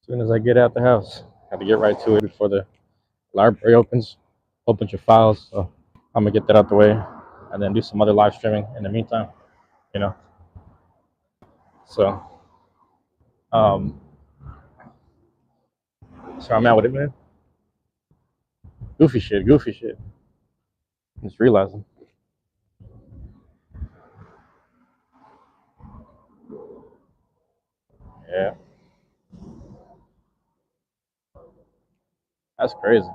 soon as I get out the house, I have to get right to it before the library opens. Whole bunch of files, so I'm gonna get that out the way, and then do some other live streaming in the meantime. You know, so um, so I'm out with it, man. Goofy shit, goofy shit. Just realizing. Yeah, that's crazy.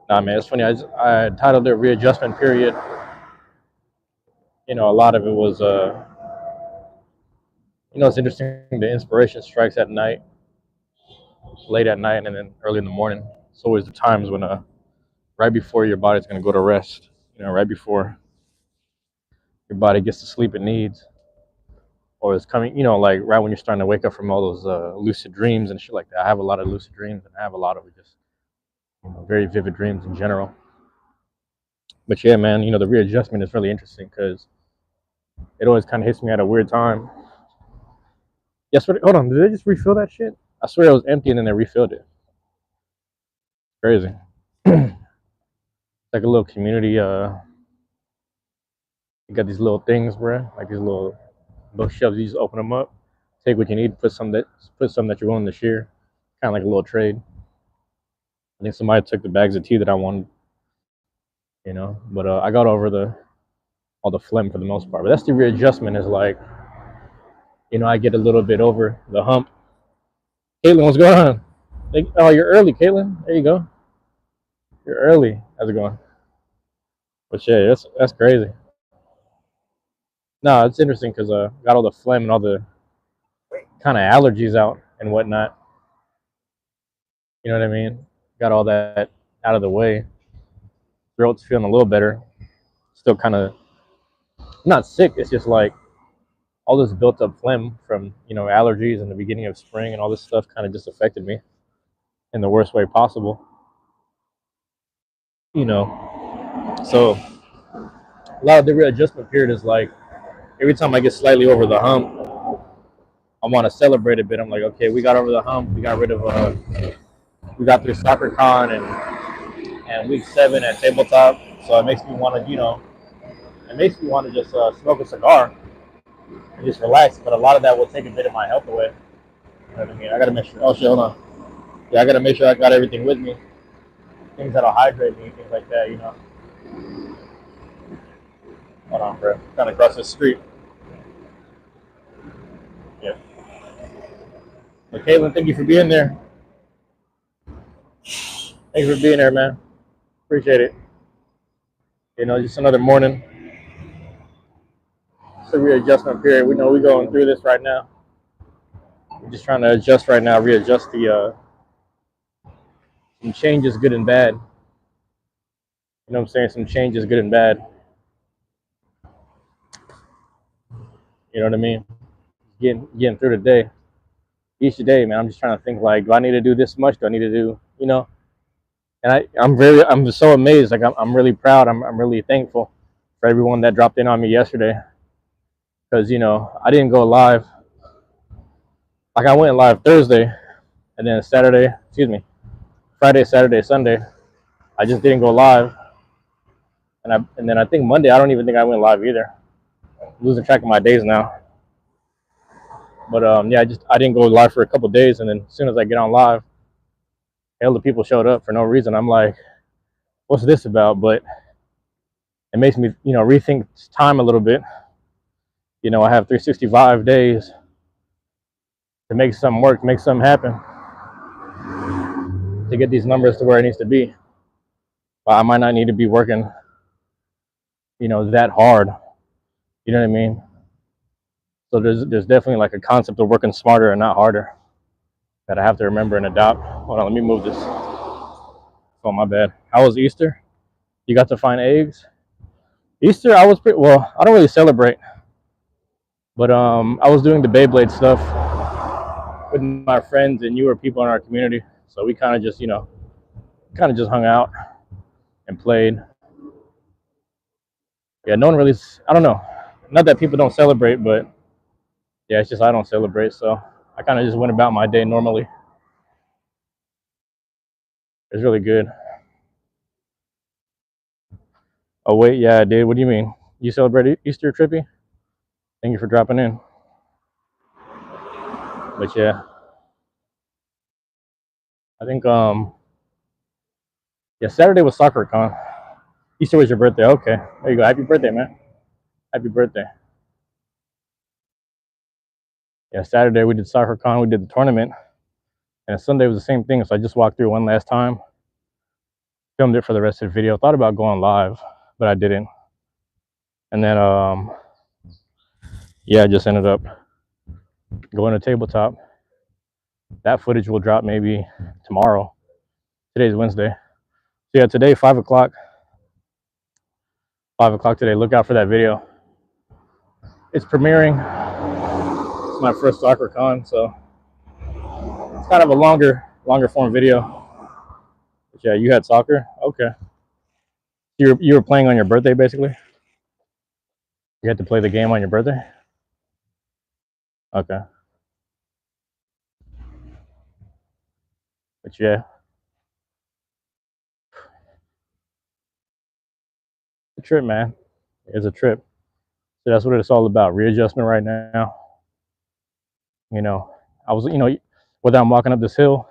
Nah, man, it's funny. I titled it "Readjustment Period." A lot of it was, it's interesting. The inspiration strikes at night, late at night, and then early in the morning. It's always the times when, right before your body's gonna go to rest. Right before your body gets the sleep it needs, or it's coming. Like right when you're starting to wake up from all those lucid dreams and shit like that. I have a lot of lucid dreams, and I have a lot of just very vivid dreams in general. But yeah, man, the readjustment is really interesting because it always kind of hits me at a weird time. Yes, hold on, did they just refill that shit? I swear it was empty and then they refilled it. Crazy. Like a little community. You got these little things, bro. Like these little bookshelves. You just open them up, take what you need, put some that you're willing to share. Kind of like a little trade. I think somebody took the bags of tea that I wanted. But I got over all the phlegm for the most part. But that's the readjustment. Is like, I get a little bit over the hump. Caitlin, what's going on? Oh, you're early, Caitlin. There you go. You're early. How's it going? But yeah, that's crazy. No, it's interesting because got all the phlegm and all the kind of allergies out and whatnot. You know what I mean? Got all that out of the way. Throat's feeling a little better. Still kind of not sick. It's just like all this built up phlegm from allergies in the beginning of spring and all this stuff kind of just affected me in the worst way possible. So a lot of the readjustment period is like every time I get slightly over the hump, I want to celebrate a bit. I'm like, okay, we got over the hump. We got rid of we got through soccer con and week 7 at tabletop. So it makes me want to just smoke a cigar and just relax. But a lot of that will take a bit of my health away. You know what I mean? I gotta make sure. Oh shit, hold on. Yeah, I gotta make sure I got everything with me. Things that'll hydrate me, things like that. Hold on, bro. Kind of across the street. Yeah. But Caitlin, thank you for being there. Thanks for being there, man. Appreciate it. Just another morning. It's a readjustment period. We know we're going through this right now. We're just trying to adjust right now, readjust some changes, good and bad. You know what I'm saying? Some changes, good and bad. You know what I mean? Getting through the day. Each day, man, I'm just trying to think like, do I need to do this much? Do I need to do, And I'm so amazed. Like I'm really proud. I'm really thankful for everyone that dropped in on me yesterday. Because I didn't go live. Like I went live Thursday, and then Friday, Saturday, Sunday, I just didn't go live. And then I think Monday, I don't even think I went live either. I'm losing track of my days now. But yeah, I didn't go live for a couple days, and then as soon as I get on live, hell, the people showed up for no reason. I'm like, what's this about? But it makes me, rethink time a little bit. I have 365 days to make something work, make something happen, to get these numbers to where it needs to be. But I might not need to be working, that hard. You know what I mean? So there's definitely like a concept of working smarter and not harder that I have to remember and adopt. Hold on, let me move this. Oh, my bad. How was Easter? You got to find eggs? Easter, I was pretty well. I don't really celebrate, but I was doing the Beyblade stuff with my friends and newer people in our community. So we kind of just hung out and played. Yeah, no one really. I don't know. Not that people don't celebrate, but yeah, it's just I don't celebrate. So I kind of just went about my day normally. It's really good. Oh wait, yeah, I did. What do you mean? You celebrated Easter, Trippy? Thank you for dropping in. But yeah, I think yeah, Saturday was soccer con. Easter was your birthday. Okay, there you go. Happy birthday, man. Happy birthday. Yeah, Saturday we did soccer con. We did the tournament, and Sunday was the same thing. So I just walked through one last time, filmed it for the rest of the video. Thought about going live, but I didn't. And then yeah, I just ended up going to tabletop. That footage will drop maybe tomorrow. Today's Wednesday. So yeah, today 5 o'clock. 5 o'clock today. Look out for that video. It's premiering. It's my first soccer con, so it's kind of a longer form video. But yeah, you had soccer. Okay. You were playing on your birthday, basically. You had to play the game on your birthday. Okay. But yeah, a trip, man. It's a trip. So that's what it's all about. Readjustment right now. You know, I was, whether I'm walking up this hill,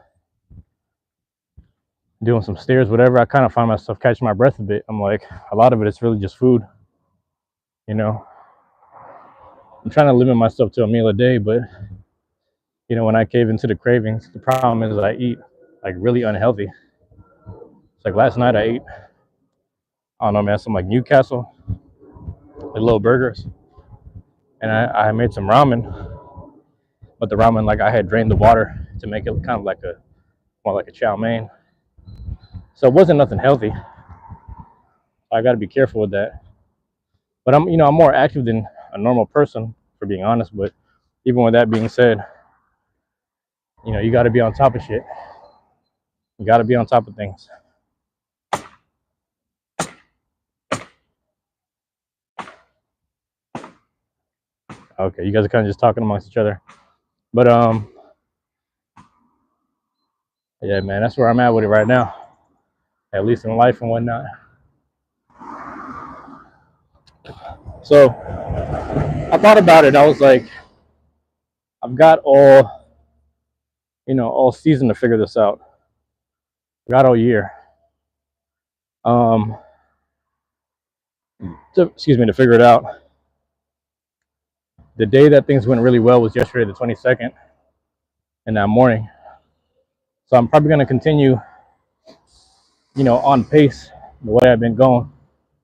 doing some stairs, whatever, I kind of find myself catching my breath a bit. I'm like, a lot of it is really just food. You know, I'm trying to limit myself to a meal a day, but when I cave into the cravings, the problem is I eat like really unhealthy. It's like last night I ate, I don't know, man, some like Newcastle, like little burgers, and I made some ramen, but the ramen, like I had drained the water to make it kind of like more like a chow mein. So it wasn't nothing healthy. I got to be careful with that. But I'm more active than a normal person, for being honest. But even with that being said, you got to be on top of shit. You got to be on top of things. Okay, you guys are kind of just talking amongst each other. But yeah, man, that's where I'm at with it right now. At least in life and whatnot. So I thought about it. I was like, I've got all season to figure this out. I've got all year. To figure it out. The day that things went really well was yesterday, the 22nd, in that morning. So I'm probably going to continue, on pace the way I've been going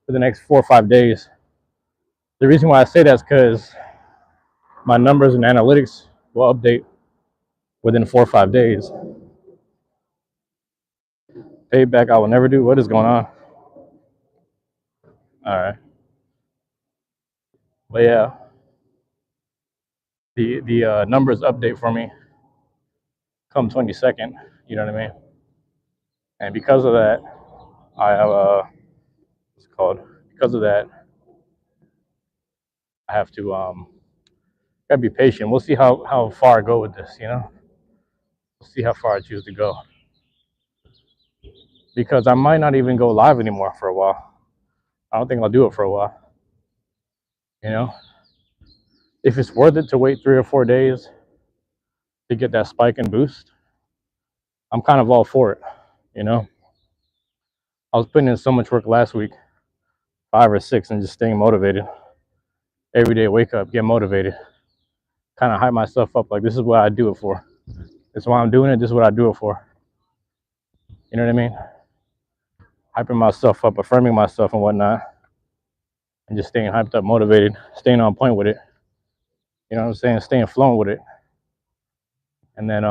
for the next 4 or 5 days. The reason why I say that is because my numbers and analytics will update within 4 or 5 days. Payback I will never do. What is going on? All right. But yeah, the numbers update for me come 22nd. You know what I mean? And because of that, I have what's it called? Because of that, I have to gotta be patient. We'll see how far I go with this. We'll see how far I choose to go. Because I might not even go live anymore for a while. I don't think I'll do it for a while. If it's worth it to wait 3 or 4 days to get that spike and boost, I'm kind of all for it. I was putting in so much work last week, 5 or 6, and just staying motivated. Every day, wake up, get motivated, kind of hype myself up. Like, this is what I do it for. This is why I'm doing it. This is what I do it for. You know what I mean? Hyping myself up, affirming myself and whatnot, and just staying hyped up, motivated, staying on point with it. You know what I'm saying? Staying flowing with it. And then,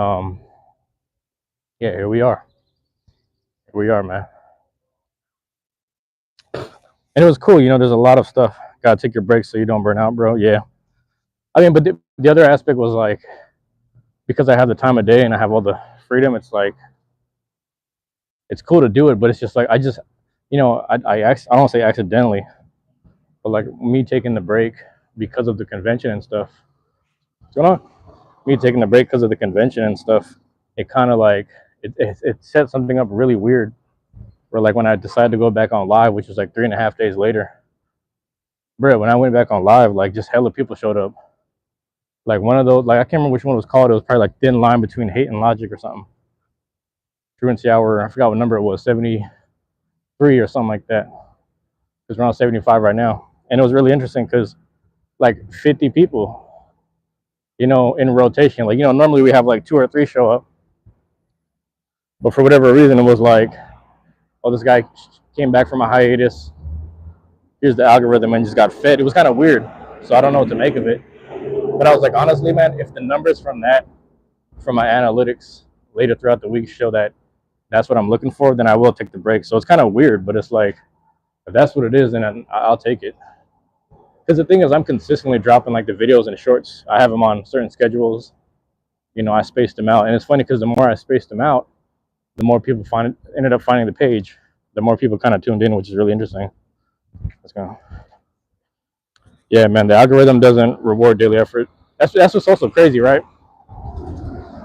yeah, here we are. Here we are, man. And it was cool. There's a lot of stuff. Gotta take your breaks so you don't burn out, bro. Yeah. I mean, but the other aspect was like, because I have the time of day and I have all the freedom, it's like, it's cool to do it, but it's just like, I don't say accidentally, but like me taking the break because of the convention and stuff. What's going on? Me taking the break because of the convention and stuff, it kind of like it set something up really weird. Where like when I decided to go back on live, which was like 3.5 days later, bro, when I went back on live, like just hella people showed up. Like one of those, like I can't remember which one it was called. It was probably like thin line between hate and logic or something. Truancy hour, I forgot what number it was, 73 or something like that. It's around 75 right now, and it was really interesting because like 50 people, in rotation. Like normally we have like 2 or 3 show up, but for whatever reason it was like, oh, this guy came back from a hiatus. Here's the algorithm and just got fed. It was kind of weird, so I don't know what to make of it. But I was like, honestly, man, if the numbers from my analytics later throughout the week show that that's what I'm looking for, then I will take the break. So it's kind of weird, but it's like, if that's what it is, then I'll take it. Because the thing is, I'm consistently dropping like the videos and shorts. I have them on certain schedules. I spaced them out, and it's funny because the more I spaced them out, the more people ended up finding the page. The more people kind of tuned in, which is really interesting. Let's go. Yeah, man, the algorithm doesn't reward daily effort. That's what's also crazy, right?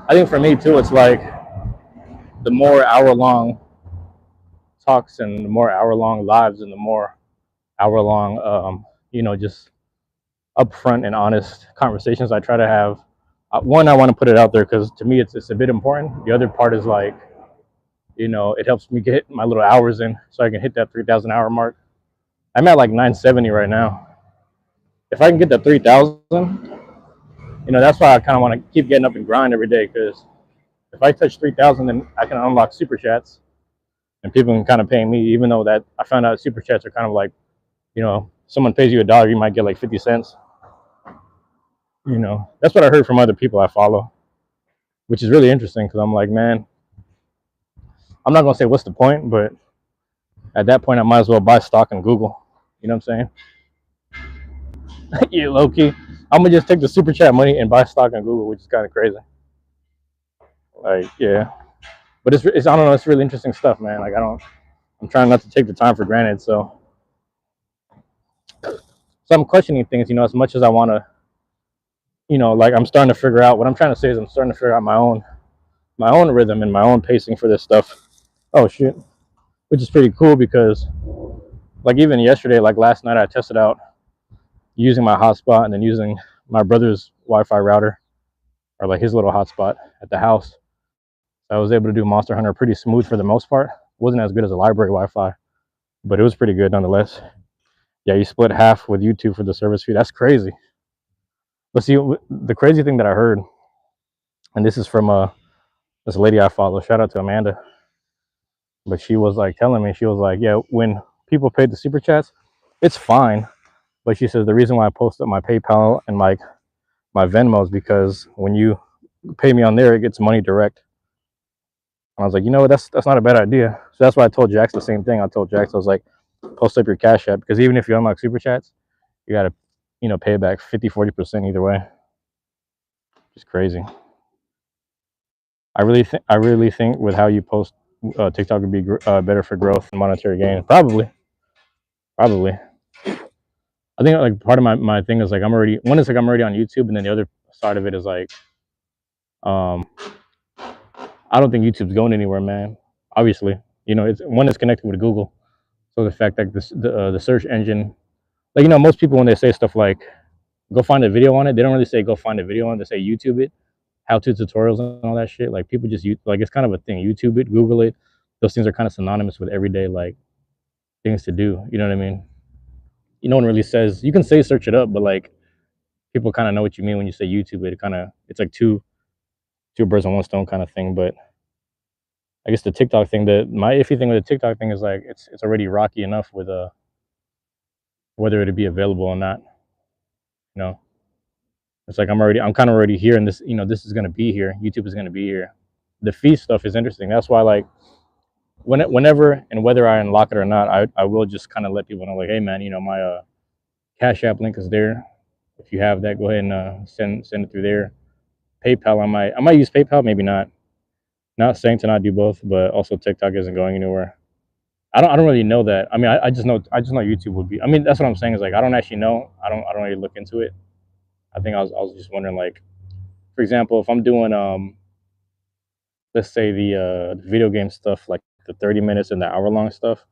I think for me too, it's like the more hour-long talks and the more hour-long lives and the more hour-long, just upfront and honest conversations I try to have. One, I want to put it out there because to me it's a bit important. The other part is like, it helps me get my little hours in so I can hit that 3,000 hour mark. I'm at like 970 right now. If I can get to 3,000, that's why I kind of want to keep getting up and grind every day, because if I touch 3,000, then I can unlock super chats and people can kind of pay me, even though that I found out super chats are kind of like, someone pays you $1, you might get like 50 cents. That's what I heard from other people I follow, which is really interesting because I'm like, man, I'm not going to say what's the point, but at that point, I might as well buy stock in Google. You know what I'm saying? Yeah, low key. I'm going to just take the super chat money and buy stock in Google, which is kind of crazy. Like, yeah. But it's I don't know, it's really interesting stuff, man. Like, I'm trying not to take the time for granted. So I'm questioning things, as much as I want to, like I'm starting to figure out what I'm trying to say is I'm starting to figure out my own rhythm and my own pacing for this stuff. Oh, shit. Which is pretty cool because, like, even yesterday, like last night, I tested out using my hotspot and then using my brother's Wi-Fi router, or like his little hotspot at the house. So I was able to do Monster Hunter pretty smooth for the most part. Wasn't as good as a library Wi-Fi, but it was pretty good nonetheless. Yeah, you split half with YouTube for the service fee. That's crazy. But see, the crazy thing that I heard, and this is from this lady I follow. Shout out to Amanda. But she was like telling me, she was like, yeah, when people paid the super chats, it's fine. But she says the reason why I post up my PayPal and like my Venmo is because when you pay me on there, it gets money direct. And I was like, that's not a bad idea. So that's why I told Jax the same thing. I told Jax, I was like, post up your Cash App, because even if you unlock super chats, you gotta, pay back 50-40% either way. It's crazy. I really think with how you post, TikTok would be better for growth and monetary gain. Probably. I think like part of my thing is like I'm already on YouTube, and then the other side of it is like, I don't think YouTube's going anywhere, man. Obviously, it's connected with Google, so the fact that the search engine, like most people when they say stuff like go find a video on it, they don't really say go find a video on it. They say YouTube it, how-to tutorials and all that shit. Like people just like it's kind of a thing. YouTube it, Google it. Those things are kind of synonymous with everyday like things to do. You know what I mean? No one really says, you can say search it up, but like people kind of know what you mean when you say YouTube it. It's like two birds on one stone kind of thing. But I guess the TikTok thing, my iffy thing with the TikTok thing is like it's already rocky enough with whether it'd be available or not. It's like I'm kind of already here, and this this is gonna be here. YouTube is gonna be here. The fee stuff is interesting. That's why like whenever and whether I unlock it or not, I will just kind of let people know like, hey man, my Cash App link is there. If you have that, go ahead and send it through there. PayPal, I might use PayPal, maybe not. Not saying to not do both, but also TikTok isn't going anywhere. I don't really know that. I mean, I just know YouTube would be. I mean, that's what I'm saying is like I don't actually know. I don't really look into it. I think I was just wondering like, for example, if I'm doing let's say the video game stuff, like the 30 minutes and the hour long stuff.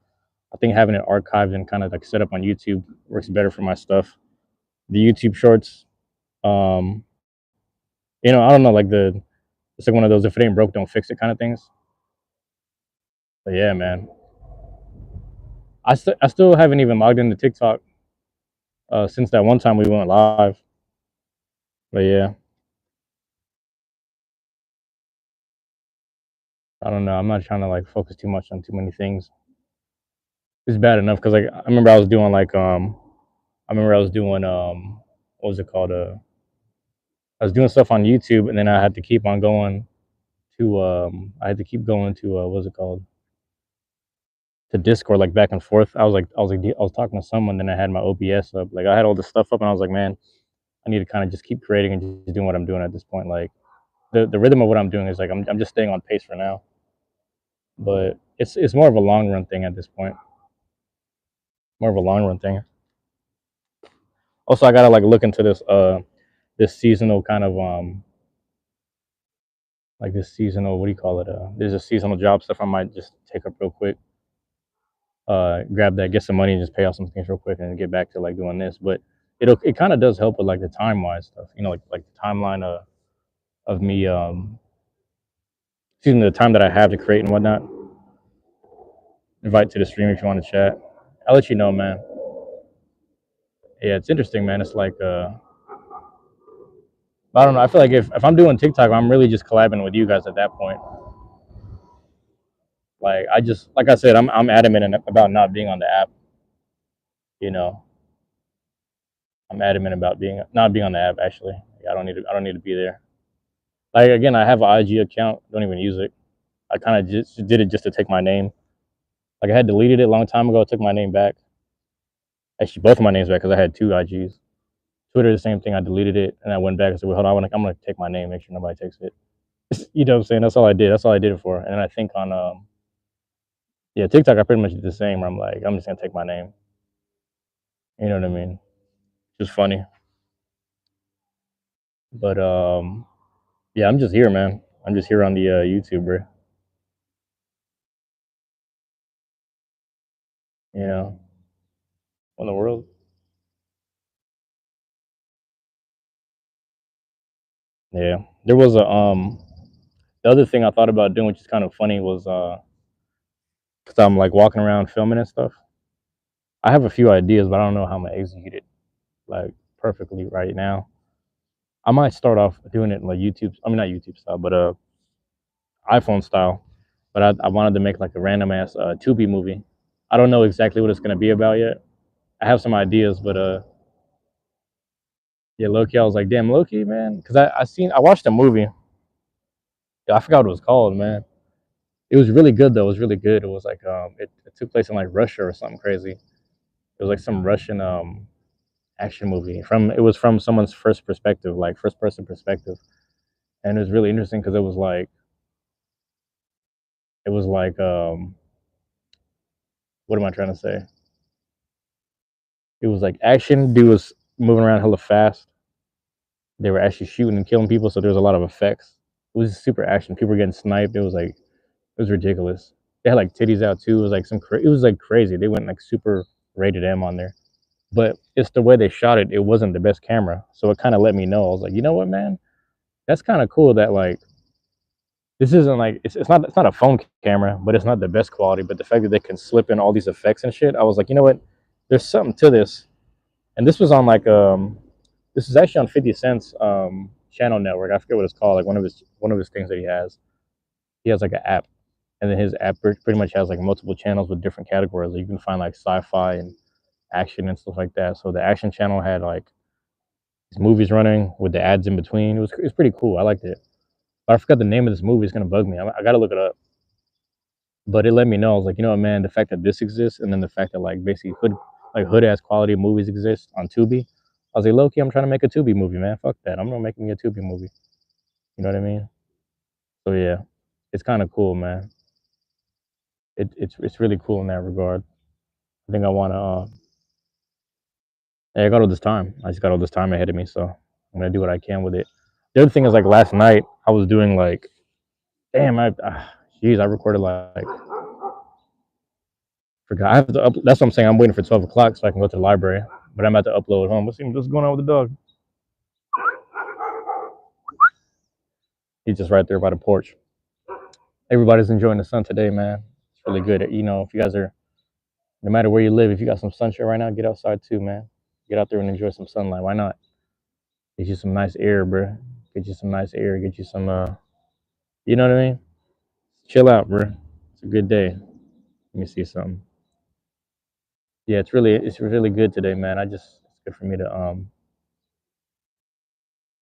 I think having it archived and kind of like set up on YouTube works better for my stuff. The YouTube shorts, um, I don't know, like it's like one of those if it ain't broke, don't fix it kind of things. But yeah, man, I still haven't even logged into TikTok since that one time we went live. But yeah, I don't know. I'm not trying to like focus too much on too many things. It's bad enough because like I remember I was doing what was it called? I was doing stuff on YouTube, and then I had to keep on going to I had to keep going to what's it called, to Discord, like back and forth. I was talking to someone, then I had my OBS up, like I had all this stuff up, and I was like, man, I need to kind of just keep creating and just doing what I'm doing at this point. Like the rhythm of what I'm doing is like I'm just staying on pace for now, but it's more of a long run thing at this point. More of a long run thing. Also, I gotta like look into this seasonal kind of like this seasonal, what do you call it? There's a seasonal job stuff I might just take up real quick. Grab that, get some money, and just pay off some things real quick, and then get back to like doing this. But it kind of does help with like the time wise stuff, like the timeline of me excuse me, the time that I have to create and whatnot. Invite to the stream if you want to chat. I'll let you know, man. Yeah, it's interesting, man. It's like I don't know. I feel like if I'm doing TikTok, I'm really just collabing with you guys at that point. Like like I said, I'm adamant about not being on the app. You know, I'm adamant about not being on the app. Actually, I don't need to be there. Like again, I have an IG account. Don't even use it. I kind of just did it just to take my name. Like I had deleted it a long time ago. I took my name back. Actually, both of my names back because I had two IGs. Twitter, the same thing. I deleted it and I went back and said, "Well, hold on. I'm gonna take my name. Make sure nobody takes it." You know what I'm saying? That's all I did. That's all I did it for. And I think on yeah, TikTok, I pretty much did the same. Where I'm like, I'm just gonna take my name. You know what I mean? Just funny. But yeah, I'm just here, man. I'm just here on the YouTube, bro. You know, in the world. Yeah, there was a the other thing I thought about doing, which is kind of funny, was because I'm like walking around filming and stuff. I have a few ideas, but I don't know how I'm gonna execute it like perfectly right now. I might start off doing it like YouTube. I mean, not YouTube style, but iPhone style. But I wanted to make like a random ass Tubi movie. I don't know exactly what it's gonna be about yet. I have some ideas, but yeah, Loki. I was like, damn, Loki, man, because I watched a movie. I forgot what it was called, man. It was really good though. It was really good. It was like it took place in like Russia or something crazy. It was like some Russian action movie. It was from someone's first perspective, like first person perspective, and it was really interesting because it was like what am I trying to say? It was like action. Dude was moving around hella fast. They were actually shooting and killing people, so there was a lot of effects. It was super action. People were getting sniped. It was ridiculous. They had like titties out too. It was like it was like crazy. They went like super rated M on there. But it's the way they shot it. It wasn't the best camera, so it kind of let me know. I was like, you know what, man, that's kind of cool. That like this isn't like it's not a phone camera, but it's not the best quality. But the fact that they can slip in all these effects and shit, I was like, you know what, there's something to this. And this was on like this is actually on 50 Cent's channel network. I forget what it's called. Like one of his things that he has. He has like an app, and then his app pretty much has like multiple channels with different categories. Like you can find like sci-fi and action and stuff like that. So the action channel had like these movies running with the ads in between. It was pretty cool. I liked it. But I forgot the name of this movie. It's gonna bug me. I gotta look it up. But it let me know. I was like, you know what, man, the fact that this exists, and then the fact that like basically hood ass quality movies exist on Tubi. I was like, low key, I'm trying to make a Tubi movie, man. Fuck that. I'm gonna make me a Tubi movie. You know what I mean? So yeah, it's kind of cool, man. It's really cool in that regard. I think I wanna. Yeah, I got all this time. I just got all this time ahead of me, so I'm gonna do what I can with it. The other thing is like last night I was doing like Damn, jeez, I recorded like forgot. I have to that's what I'm saying. I'm waiting for 12 o'clock so I can go to the library. But I'm about to upload home. What's going on with the dog? He's just right there by the porch. Everybody's enjoying the sun today, man. It's really good. You know, if you guys are, no matter where you live, if you got some sunshine right now, get outside too, man. Get out there and enjoy some sunlight. Why not? Get you some nice air, bro. Get you some nice air. Get you some, you know what I mean? Chill out, bro. It's a good day. Let me see something. Yeah, it's really good today, man. It's good for me to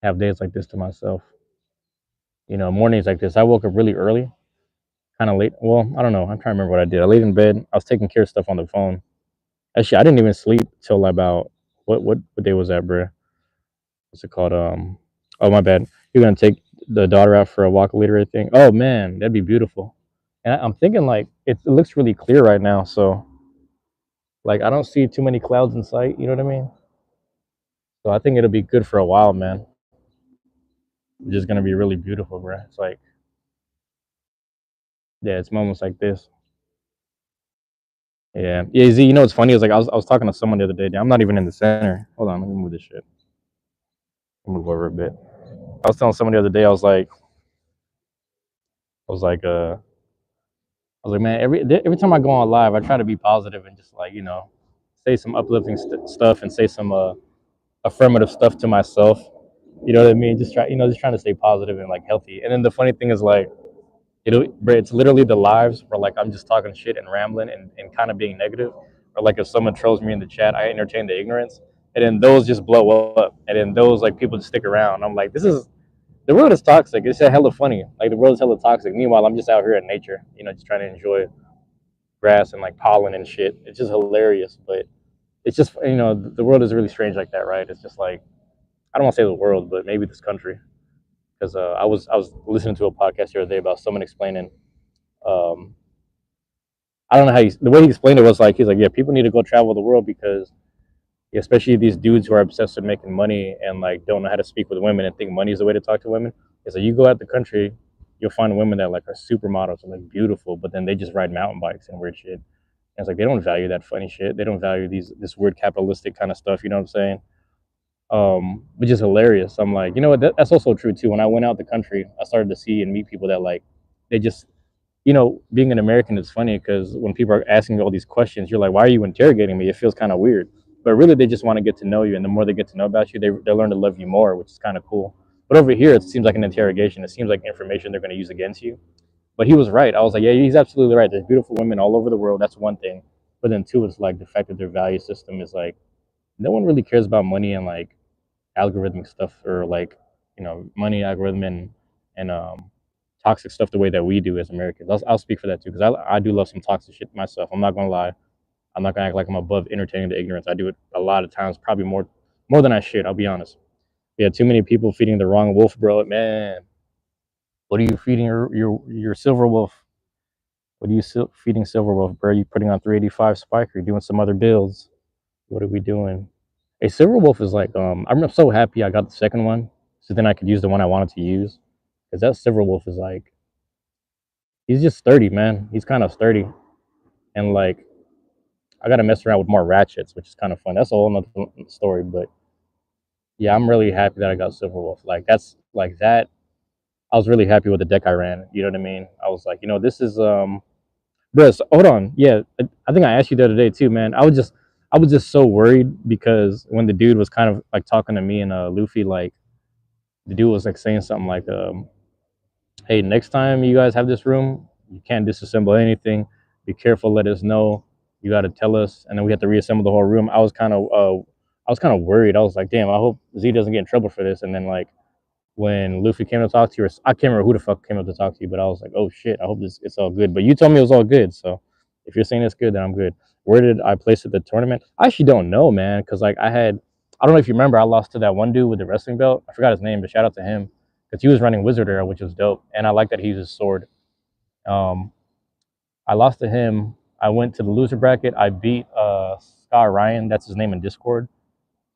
have days like this to myself. You know, mornings like this. I woke up really early, kind of late. Well, I don't know. I'm trying to remember what I did. I laid in bed. I was taking care of stuff on the phone. Actually, I didn't even sleep till about what day was that, bro? What's it called? Oh my bad. You're gonna take the daughter out for a walk later, I think. Oh man, that'd be beautiful. And I'm thinking like it looks really clear right now, so like I don't see too many clouds in sight. You know what I mean? So I think it'll be good for a while, man. It's just gonna be really beautiful, bro. It's like, yeah, it's moments like this. Yeah, yeah. Z, you know what's funny is like I was talking to someone the other day. I'm not even in the center. Hold on, let me move this shit. Move over a bit. I was telling someone the other day. I was like, man, every time I go on live, I try to be positive and just like say some uplifting stuff and say some affirmative stuff to myself. You know what I mean? Just trying to stay positive and like healthy. And then the funny thing is like it's literally the lives where like I'm just talking shit and rambling and kind of being negative, or like if someone trolls me in the chat, I entertain the ignorance, and then those just blow up, and then those like people just stick around. I'm like, the world is toxic. It's hella funny. Like the world is hella toxic. Meanwhile, I'm just out here in nature, just trying to enjoy grass and like pollen and shit. It's just hilarious, but it's just the world is really strange like that, right? It's just like I don't want to say the world, but maybe this country, because I was listening to a podcast the other day about someone explaining. Um, I don't know the way he explained it was like he's like, yeah, people need to go travel the world because especially these dudes who are obsessed with making money and like don't know how to speak with women and think money is the way to talk to women. Is like you go out the country, you'll find women that like are supermodels and like beautiful, but then they just ride mountain bikes and weird shit. And it's like they don't value that funny shit. They don't value this weird capitalistic kind of stuff. You know what I'm saying? Which is hilarious. I'm like, you know what? That's also true too. When I went out the country, I started to see and meet people that like they just being an American is funny because when people are asking you all these questions, you're like, why are you interrogating me? It feels kind of weird. But really, they just want to get to know you. And the more they get to know about you, they learn to love you more, which is kind of cool. But over here, it seems like an interrogation. It seems like information they're going to use against you. But he was right. I was like, yeah, he's absolutely right. There's beautiful women all over the world. That's one thing. But then, two, it's like the fact that their value system is like, no one really cares about money and like algorithmic stuff or like money algorithm and toxic stuff the way that we do as Americans. I'll speak for that too because I do love some toxic shit myself. I'm not gonna lie. I'm not gonna act like I'm above entertaining the ignorance. I do it a lot of times, probably more than I should. I'll be honest. Yeah, too many people feeding the wrong wolf, bro. Man, what are you feeding your silver wolf? What are you feeding silver wolf, bro? Are you putting on 385 spike? Or are you doing some other builds? What are we doing? A silver wolf is like I'm so happy I got the second one, so then I could use the one I wanted to use. Because that silver wolf is like he's just sturdy, man. He's kind of sturdy, and like I gotta mess around with more ratchets, which is kind of fun. That's a whole nother story, but yeah, I'm really happy that I got silver wolf. Like that's like that. I was really happy with the deck I ran. You know what I mean? I was like, this is Bruce, hold on. Yeah, I think I asked you the other day too, man. I was just so worried because when the dude was kind of like talking to me and Luffy, like the dude was like saying something like, "Hey, next time you guys have this room, you can't disassemble anything. Be careful. Let us know. You got to tell us." And then we had to reassemble the whole room. I was kind of worried. I was like, "Damn, I hope Z doesn't get in trouble for this." And then like when Luffy came to talk to you, or I can't remember who the fuck came up to talk to you, but I was like, oh shit, I hope it's all good. But you told me it was all good, so if you're saying it's good, then I'm good. Where did I place at the tournament? I actually don't know, man, because like I don't know if you remember, I lost to that one dude with the wrestling belt. I forgot his name, but shout out to him because he was running Wizard Era, which was dope, and I like that he uses sword. Um, I lost to him. I went to the loser bracket. I beat Scar Ryan. That's his name in Discord.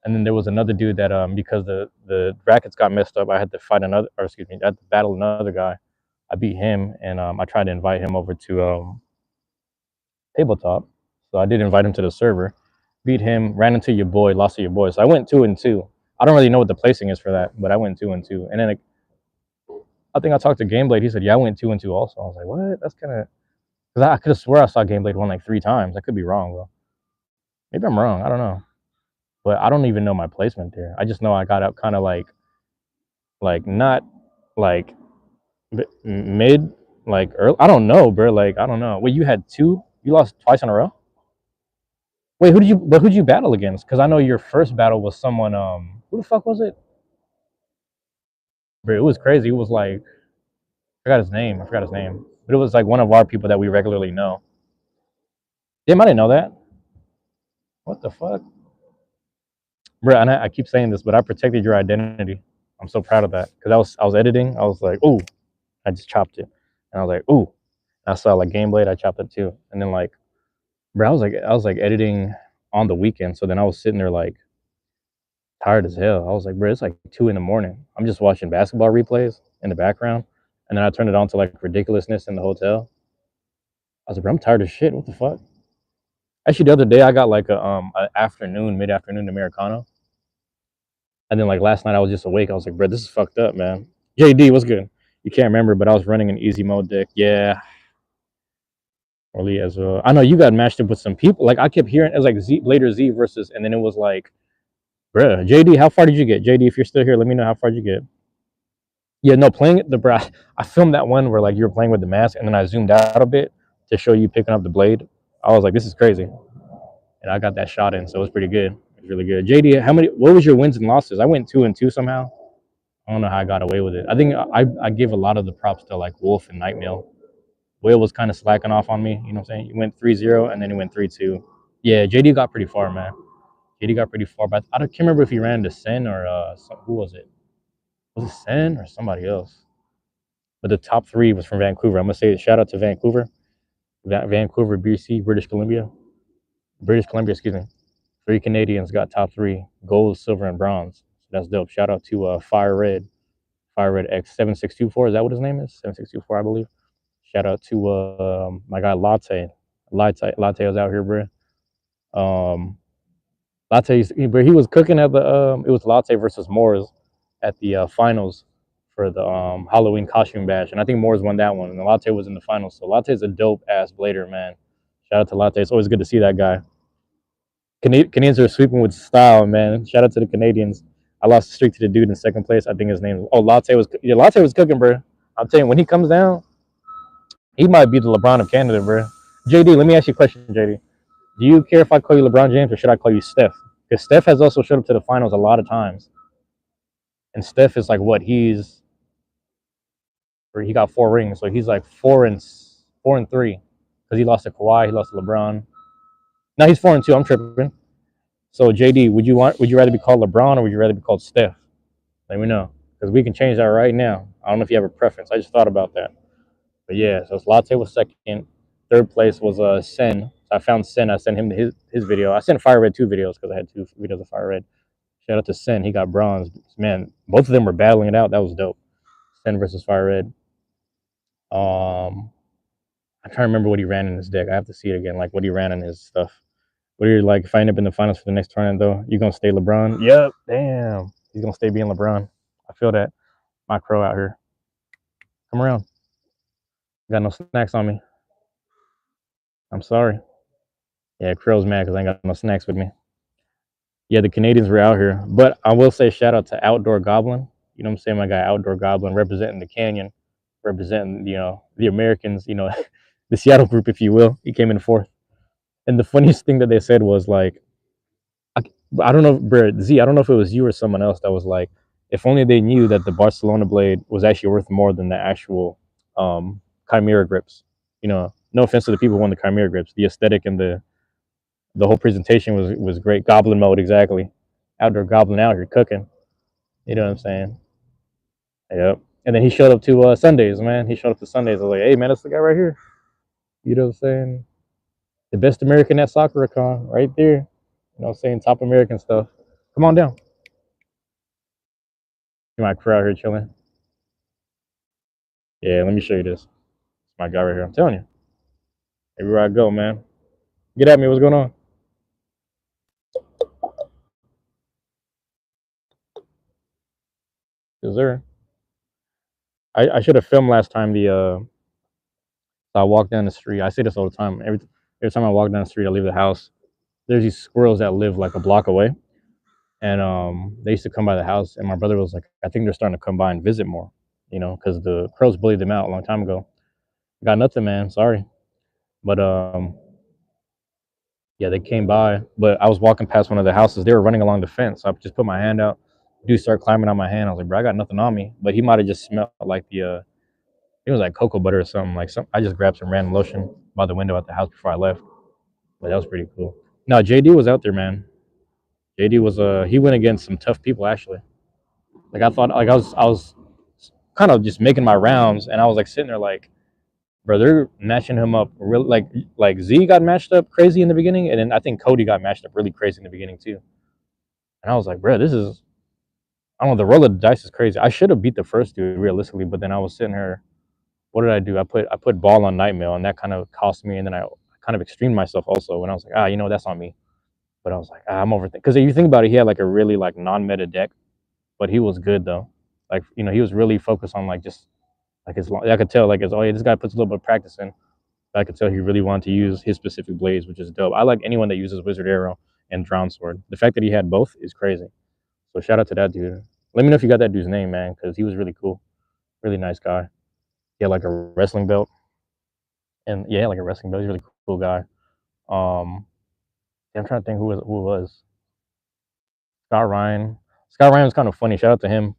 And then there was another dude that because the brackets got messed up, I had to fight another, or excuse me, I had to battle another guy. I beat him, and I tried to invite him over to tabletop. So I did invite him to the server, beat him, ran into your boy, lost to your boy. So I went 2-2. I don't really know what the placing is for that, but I went 2-2. And then I think I talked to Gameblade. He said, "Yeah, I went 2-2 also." I was like, "What? That's kind of." Because I could have swore I saw Gameblade won like 3 times. I could be wrong though. Maybe I'm wrong. I don't know. But I don't even know my placement there. I just know I got up kind of like not like mid, like early. I don't know, bro. Like I don't know. Wait, you had two? You lost twice in a row? Wait, who did you? But who did you battle against? Because I know your first battle was someone. Who the fuck was it? Bro, it was crazy. It was like I forgot his name. I forgot his name. But it was like one of our people that we regularly know. Damn, I didn't know that. What the fuck, bro? And I keep saying this, but I protected your identity. I'm so proud of that because I was editing. I was like, ooh, I just chopped it, and I was like, ooh. And I saw like Gameblade. I chopped it too, and then like, bro, I was like editing on the weekend. So then I was sitting there like tired as hell. I was like, bro, it's like 2 in the morning. I'm just watching basketball replays in the background, and then I turned it on to like ridiculousness in the hotel. I was like, bro, I'm tired as shit. What the fuck? Actually, the other day I got like a afternoon, mid afternoon Americano, and then like last night I was just awake. I was like, bro, this is fucked up, man. JD, what's good? You can't remember, but I was running an easy mode deck. Yeah, early as well. I know you got matched up with some people. Like I kept hearing it was like Z later Z versus, and then it was like, bro, JD, how far did you get? JD, if you're still here, let me know how far did you get. Yeah, no, playing the bro. I filmed that one where like you were playing with the mask, and then I zoomed out a bit to show you picking up the blade. I was like, this is crazy, and I got that shot in, so it was pretty good. It was really good. JD, how many? What was your wins and losses? I went 2-2 somehow. I don't know how I got away with it. I think I give a lot of the props to like Wolf and Nightmail. Will was kind of slacking off on me. You know what I'm saying? He went 3-0 and then he went 3-2. Yeah, JD got pretty far, man. JD got pretty far, but can't remember if he ran to Sen or who was it? Was it Sen or somebody else? But the top three was from Vancouver. I'm gonna say shout out to Vancouver, Vancouver, BC, British Columbia, excuse me. 3 Canadians got top three: gold, silver, and bronze. So that's dope. Shout out to Fire Red X 7624. Is that what his name is? 7624, I believe. Shout out to my guy Latte. Latte was out here, bro. Latte, but he was cooking at the. It was Latte versus Moores at the finals for the Halloween costume bash, and I think Moores won that one, and Latte was in the finals. So Latte's a dope ass blader, man. Shout out to Latte. It's always good to see that guy. Canadians are sweeping with style, man. Shout out to the Canadians. I lost the streak to the dude in second place. I think his name. Latte was cooking, bro. I'm telling you, when he comes down, he might be the LeBron of Canada, bro. JD, let me ask you a question, JD. Do you care if I call you LeBron James or should I call you Steph? Because Steph has also showed up to the finals a lot of times, and Steph is like what he got 4 rings, so he's like 4-3 because he lost to Kawhi, he lost to LeBron. Now he's 4-2. I'm tripping. So JD, would you rather be called LeBron or would you rather be called Steph? Let me know because we can change that right now. I don't know if you have a preference. I just thought about that. But yeah, so Latte was second. Third place was Sen. So I found Sen. I sent him his video. I sent Fire Red 2 videos because I had 2 videos of Fire Red. Shout out to Sen. He got bronze. Man, both of them were battling it out. That was dope. Sen versus Fire Red. I'm trying to remember what he ran in his deck. I have to see it again. Like what he ran in his stuff. What are you like? If I end up in the finals for the next tournament, though, you gonna stay LeBron? Yep. Damn. He's gonna stay being LeBron. I feel that. My crow out here. Come around. Got no snacks on me. I'm sorry. Yeah, Crow's mad because I ain't got no snacks with me. Yeah, the Canadians were out here. But I will say shout out to Outdoor Goblin. You know what I'm saying? My guy Outdoor Goblin representing the Canyon, representing, the Americans, the Seattle group, if you will. He came in fourth. And the funniest thing that they said was like, I, I don't know, bro, Z, I don't know if it was you or someone else that was like, if only they knew that the Barcelona blade was actually worth more than the actual Chimera grips. No offense to the people who won the Chimera grips. The aesthetic and the whole presentation was great. Goblin mode, exactly. Outdoor Goblin out here cooking. You know what I'm saying? Yep. And then he showed up to Sundays, man. He showed up to Sundays. I was like, hey, man, that's the guy right here. You know what I'm saying? The best American at SoccerCon, right there. You know what I'm saying? Top American stuff. Come on down. My crew out here chilling. Yeah, let me show you this. It's my guy right here. I'm telling you. Everywhere I go, man. Get at me. What's going on? Is there? I should have filmed last time the I walk down the street. I say this all the time. Every time I walk down the street, I leave the house. There's these squirrels that live like a block away, and they used to come by the house. And my brother was like, I think they're starting to come by and visit more, because the crows bullied them out a long time ago. Got nothing, man. Sorry, but yeah, they came by. But I was walking past one of the houses. They were running along the fence. So I just put my hand out. Dude started climbing on my hand. I was like, bro, I got nothing on me. But he might have just smelled like it was like cocoa butter or something. Like some, I just grabbed some random lotion by the window at the house before I left. But that was pretty cool. No, JD was out there, man. JD was he went against some tough people actually. Like I thought, like I was kind of just making my rounds, and I was like sitting there like, bro, they're matching him up real like Z got matched up crazy in the beginning, and then I think Cody got matched up really crazy in the beginning too. And I was like, bro, this is I don't know, the roll of the dice is crazy. I should have beat the first dude realistically, but then I was sitting here. What did I do? I put ball on Nightmail, and that kind of cost me. And then I kind of extremed myself also when I was like, that's on me. But I was like, I'm overthinking because if you think about it, he had like a really like non-meta deck, but he was good though. Like he was really focused on like just like his. I could tell like oh yeah, this guy puts a little bit of practice in. I could tell he really wanted to use his specific blades, which is dope. I like anyone that uses Wizard Arrow and Drown Sword. The fact that he had both is crazy. So shout out to that dude. Let me know if you got that dude's name, man, because he was really cool, really nice guy. He had like a wrestling belt, and yeah, like a wrestling belt. He's a really cool guy. Um, yeah, I'm trying to think who it was. Scott Ryan. Scott Ryan was kind of funny. Shout out to him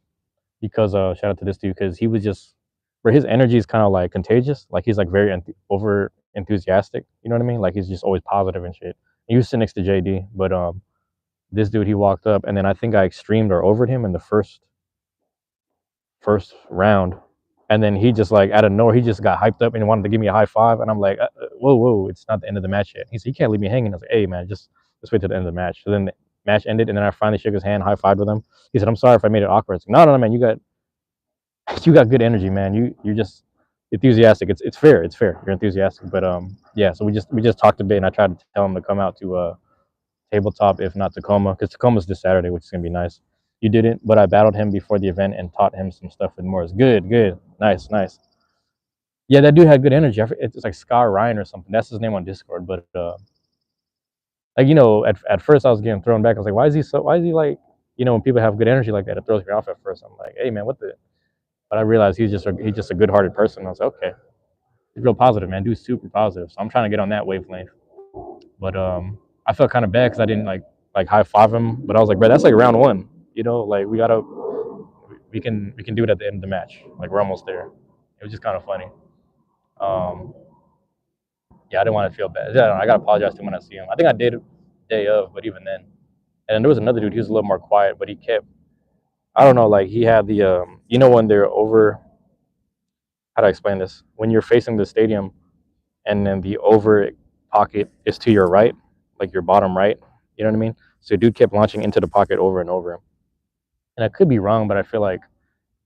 because shout out to this dude because he was just where his energy is kind of like contagious. Like he's like very over enthusiastic. You know what I mean? Like he's just always positive and shit. He was sitting next to JD, but this dude he walked up and then I think I extremed or overed him in the first round, and then he just like out of nowhere he just got hyped up and wanted to give me a high five, and I'm like, whoa, it's not the end of the match yet. He said, you can't leave me hanging. I was like, hey man, just wait till the end of the match. So then the match ended, and then I finally shook his hand, high fived with him. He said, I'm sorry if I made it awkward. I was like, no, man, you got good energy, man. You're just enthusiastic. It's fair. You're enthusiastic, but yeah. So we just talked a bit, and I tried to tell him to come out to tabletop, if not Tacoma, because Tacoma's this Saturday, which is gonna be nice. You didn't, but I battled him before the event and taught him some stuff with Morris. Good, nice. Yeah, that dude had good energy. It's like Scar Ryan or something. That's his name on Discord. But like at first I was getting thrown back. I was like, why is he like, when people have good energy like that, it throws me off at first. I'm like, hey man, what the? But I realized he's just a good-hearted person. I was like, okay, he's real positive, man. Dude's super positive. So I'm trying to get on that wavelength. But I felt kind of bad because I didn't like high five him. But I was like, bro, that's like round one. Like we can do it at the end of the match. Like we're almost there. It was just kind of funny. Um, yeah, I didn't want to feel bad. I gotta apologize to him when I see him. I think I did day of, but even then. And then there was another dude. He was a little more quiet, but he kept. I don't know. Like he had the when they're over. How do I explain this? When you're facing the stadium, and then the over pocket is to your right, like your bottom right. You know what I mean? So dude kept launching into the pocket over and over. And I could be wrong, but I feel like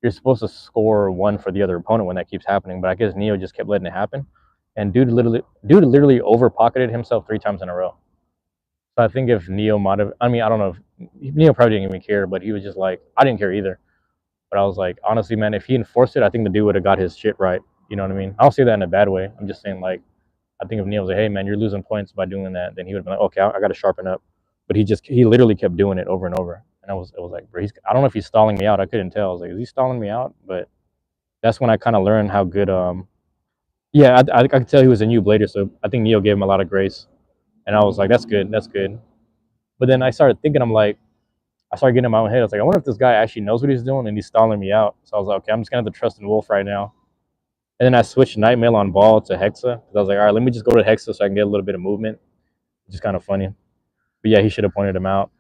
you're supposed to score one for the other opponent when that keeps happening. But I guess Neo just kept letting it happen, and dude literally over pocketed himself 3 times in a row. So I think if Neo might have, I mean, I don't know if Neo probably didn't even care, but he was just like, I didn't care either. But I was like, honestly, man, if he enforced it, I think the dude would have got his shit right. You know what I mean? I don't say that in a bad way. I'm just saying like, I think if Neo was like, hey man, you're losing points by doing that, then he would have been like, okay, I got to sharpen up. But he literally kept doing it over and over. And it was like, bro, I don't know if he's stalling me out. I couldn't tell. I was like, is he stalling me out? But that's when I kind of learned how good. Yeah, I could tell he was a new blader, so I think Neo gave him a lot of grace, and I was like, that's good. But then I started thinking, I started getting in my own head. I was like, I wonder if this guy actually knows what he's doing and he's stalling me out. So I was like, okay, I'm just gonna have to trust in Wolf right now. And then I switched Nightmail on ball to Hexa because I was like, all right, let me just go to Hexa so I can get a little bit of movement, which is kind of funny. But yeah, he should have pointed him out.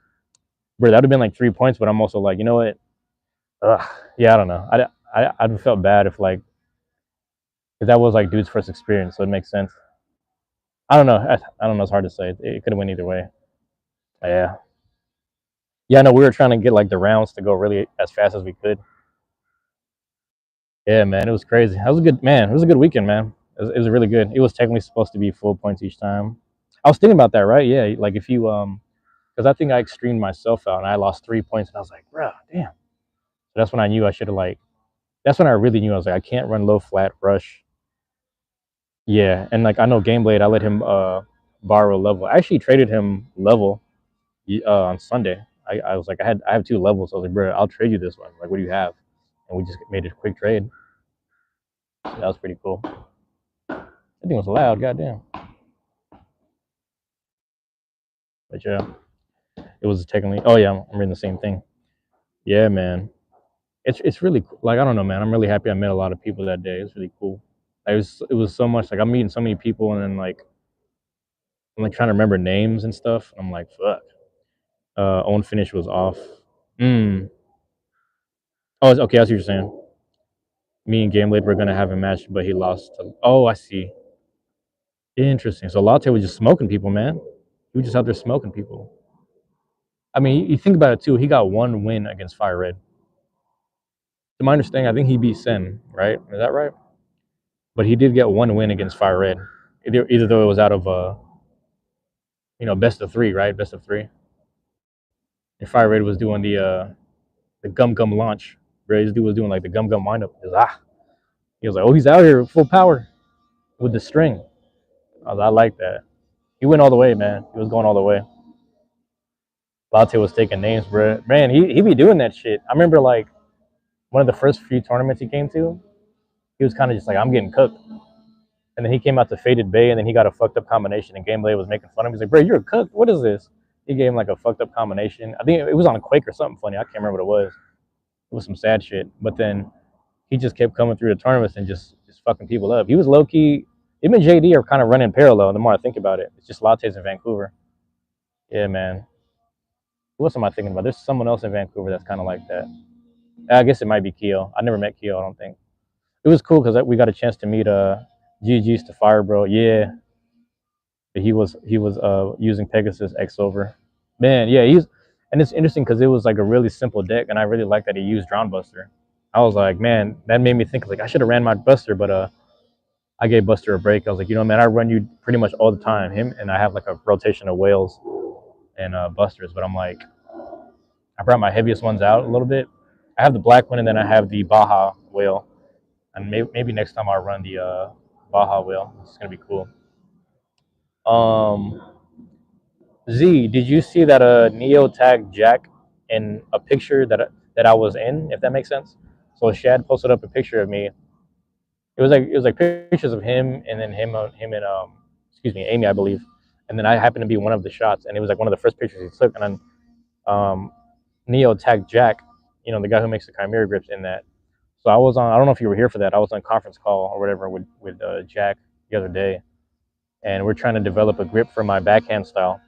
Bro, that would have been like 3 points. But I'm also like, you know what? Ugh, yeah, I don't know. I'd felt bad if like, because that was like dude's first experience, so it makes sense. I don't know. I don't know. It's hard to say. It could have went either way. Yeah. Yeah, no, we were trying to get like the rounds to go really as fast as we could. Yeah, man, it was crazy. That was a good man. It was a good weekend, man. It was really good. It was technically supposed to be full points each time. I was thinking about that, right? Yeah, like if you because I think I extremed myself out and I lost 3 points, and I was like, bro, damn. So that's when I knew I should have like. That's when I really knew I was like, I can't run low flat rush. Yeah, and like I know Game Blade, I let him borrow level. I actually traded him level on Sunday. I was like, I have two levels. I was like, bro, I'll trade you this one. Like, what do you have? And we just made a quick trade. So that was pretty cool. That thing was loud, goddamn. But yeah, it was technically. Oh yeah, I'm reading the same thing. Yeah, man. It's really like I don't know, man. I'm really happy I met a lot of people that day. It was really cool. It was so much like I'm meeting so many people and then like I'm like trying to remember names and stuff. I'm like, fuck. Own finish was off. Mm. Oh, okay. I see what you're saying. Me and Gamelade were gonna have a match, but he lost. Oh, I see. Interesting. So Latte was just smoking people, man. He was just out there smoking people. I mean, you think about it too. He got one win against Fire Red. To my understanding, I think he beat Sen, right? Is that right? But he did get one win against Fire Red. Either though it was out of best of three, right? Best of three. And Fire Red was doing the gum gum launch. This dude was doing like the gum gum windup. He was like, oh, he's out here full power with the string. I like that. He went all the way, man. He was going all the way. Latte was taking names, bro. Man, he be doing that shit. I remember like one of the first few tournaments he came to, he was kind of just like, I'm getting cooked. And then he came out to Faded Bay, and then he got a fucked up combination, and Game Blade was making fun of him. He's like, bro, you're cooked. What is this? He gave him like a fucked up combination. I think it was on a Quake or something funny. I can't remember what it was. It was some sad shit. But then he just kept coming through the tournaments and just fucking people up. He was low key. Him and JD are kind of running parallel. The more I think about it, it's just lattes in Vancouver. Yeah, man. Who else am I thinking about? There's someone else in Vancouver that's kind of like that. I guess it might be Keo. I never met Keo. I don't think it was cool because we got a chance to meet GG's to Fire Bro. Yeah, he was using Pegasus X over. Man, yeah, and it's interesting because it was like a really simple deck, and I really like that he used Drown Buster. I was like, man, that made me think like I should have ran my Buster, but I gave Buster a break. I was like, man, I run you pretty much all the time. Him and I have like a rotation of whales and Busters, but I'm like, I brought my heaviest ones out a little bit. I have the black one, and then I have the Baja whale, and maybe next time I'll run the Baja whale. It's gonna be cool. Um, Z, did you see that Neo tagged Jack in a picture that I was in? If that makes sense. So Shad posted up a picture of me. It was like pictures of him and then him and excuse me, Amy, I believe. And then I happened to be one of the shots, and it was like one of the first pictures he took. And then Neo tagged Jack, the guy who makes the Chimera grips, in that. So I was on. I don't know if you were here for that. I was on conference call or whatever with Jack the other day, and we're trying to develop a grip for my backhand style.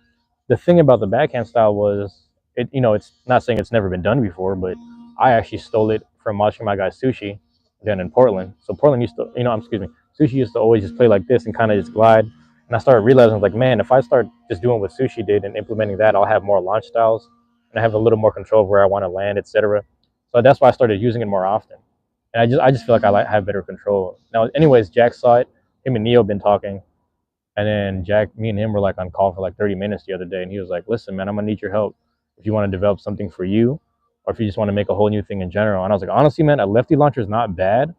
The thing about the backhand style was it's not saying it's never been done before, but I actually stole it from watching my guy Sushi down in Portland. So Portland used to, excuse me, Sushi used to always just play like this and kind of just glide. And I started realizing, like, man, if I start just doing what Sushi did and implementing that, I'll have more launch styles and I have a little more control of where I want to land, etc. So that's why I started using it more often. And I just feel like have better control now. Anyways, Jack saw it. Him and Neo been talking, and then Jack, me and him were like on call for like 30 minutes the other day, and he was like, "Listen, man, I'm gonna need your help if you want to develop something for you, or if you just want to make a whole new thing in general." And I was like, honestly, man, a lefty launcher is not bad,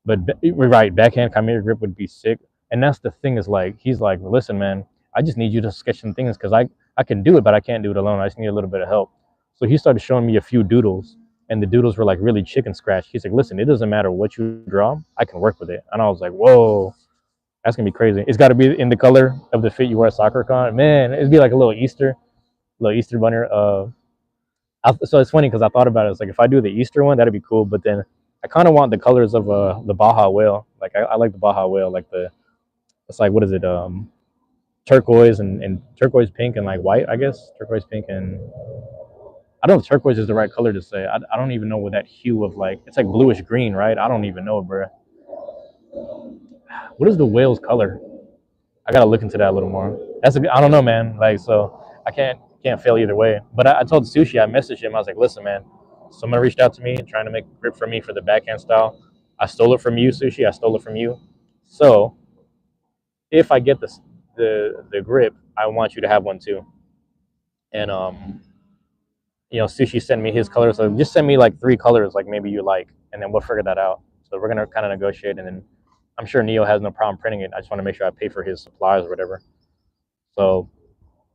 but we're right, backhand chimera grip would be sick. And that's the thing is like, he's like, listen, man, I just need you to sketch some things because I can do it, but I can't do it alone. I just need a little bit of help. So he started showing me a few doodles, and the doodles were like really chicken scratch. He's like, listen, it doesn't matter what you draw, I can work with it. And I was like, whoa. That's gonna be crazy. It's got to be in the color of the fit you wear at SoccerCon. Man, it'd be like a little Easter bunny. So it's funny because I thought about it. It's like if I do the Easter one, that'd be cool. But then I kind of want the colors of the Baja whale. Like I like the Baja whale. Like it's like what is it? Turquoise and turquoise pink and like white. I guess turquoise pink and I don't know if turquoise is the right color to say. I don't even know what that hue of like. It's like bluish green, right? I don't even know, bro. What is the whale's color? I gotta look into that a little more. I don't know, man. Like, so I can't fail either way. But I told Sushi, I messaged him. I was like, listen, man, someone reached out to me trying to make a grip for me for the backhand style. I stole it from you, Sushi. I stole it from you. So if I get the grip, I want you to have one too. And Sushi sent me his colors. So just send me like 3 colors, like maybe you like, and then we'll figure that out. So we're gonna kind of negotiate, and then I'm sure Neo has no problem printing it. I just want to make sure I pay for his supplies or whatever. So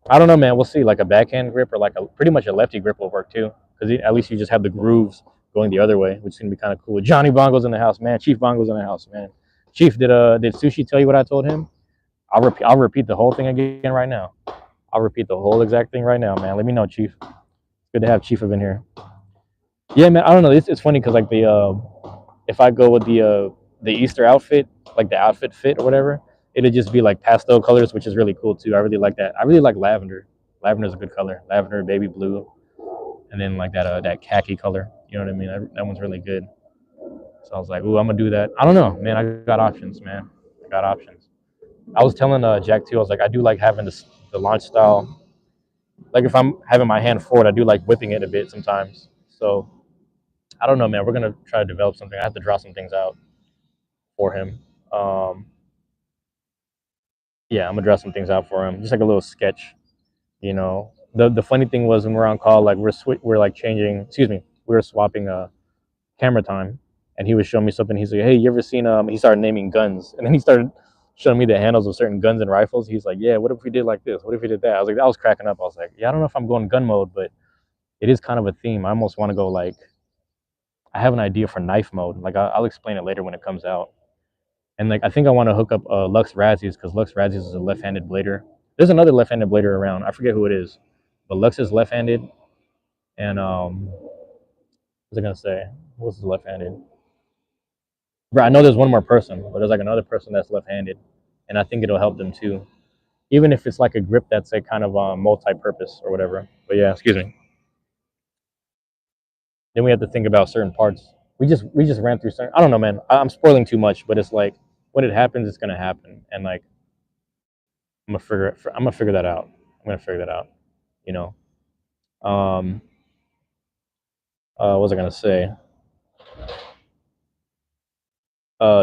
I don't know, man. We'll see. Like a backhand grip or like a pretty much a lefty grip will work too, because at least you just have the grooves going the other way, which is gonna be kind of cool. Johnny Bongo's in the house, man. Chief Bongo's in the house, man. Chief, did Sushi tell you what I told him? I'll repeat the whole thing again right now. I'll repeat the whole exact thing right now, man. Let me know, Chief. Good to have Chief up in here. Yeah, man. I don't know. It's funny because like if I go with the Easter outfit, like the outfit fit or whatever, it'll just be like pastel colors, which is really cool too. I really like that. I really like lavender. Lavender is a good color. Lavender, baby blue, and then like that khaki color. You know what I mean? That one's really good. So I was like, ooh, I'm gonna do that. I don't know, man. I got options, man. I got options. I was telling Jack too. I was like, I do like having the launch style. Like if I'm having my hand forward, I do like whipping it a bit sometimes. So I don't know, man. We're gonna try to develop something. I have to draw some things out for him. Um, yeah, I'm gonna draw some things out for him, just like a little sketch. The funny thing was when we're on call, like we're like changing. Excuse me, we were swapping camera time, and he was showing me something. He's like, "Hey, you ever seen?" He started naming guns, and then he started showing me the handles of certain guns and rifles. He's like, "Yeah, what if we did like this? What if we did that?" I was like, "I was cracking up." I was like, "Yeah, I don't know if I'm going gun mode, but it is kind of a theme. I almost want to go like I have an idea for knife mode. Like I'll explain it later when it comes out." And like I think I want to hook up Lux Razzies because Lux Razzies is a left-handed blader. There's another left-handed blader around. I forget who it is, but Lux is left-handed. And what was I gonna say? What's left-handed? Bro, I know there's one more person, but there's like another person that's left-handed, and I think it'll help them too. Even if it's like a grip that's a kind of multi-purpose or whatever. But yeah, excuse me. Then we have to think about certain parts. We just ran through certain. I don't know, man. I'm spoiling too much, but it's like when it happens, it's gonna happen, and like I'm gonna figure that out. I'm gonna figure that out. You know. Um. What was I gonna say?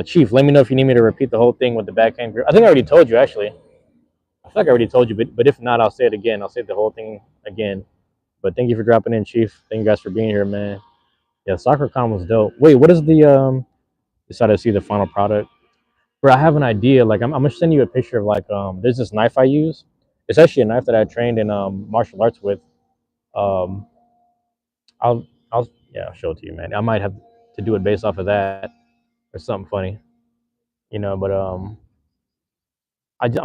Chief, let me know if you need me to repeat the whole thing with the backhand grip. I think I already told you actually. I feel like I already told you, but if not, I'll say it again. I'll say the whole thing again. But thank you for dropping in, Chief. Thank you guys for being here, man. Yeah, SoccerCon was dope. Wait, what is the decided to see the final product? Bro, I have an idea. Like I'm gonna send you a picture of like there's this knife I use. It's actually a knife that I trained in martial arts with. Um I'll yeah, I'll show it to you, man. I might have to do it based off of that or something funny, but I'm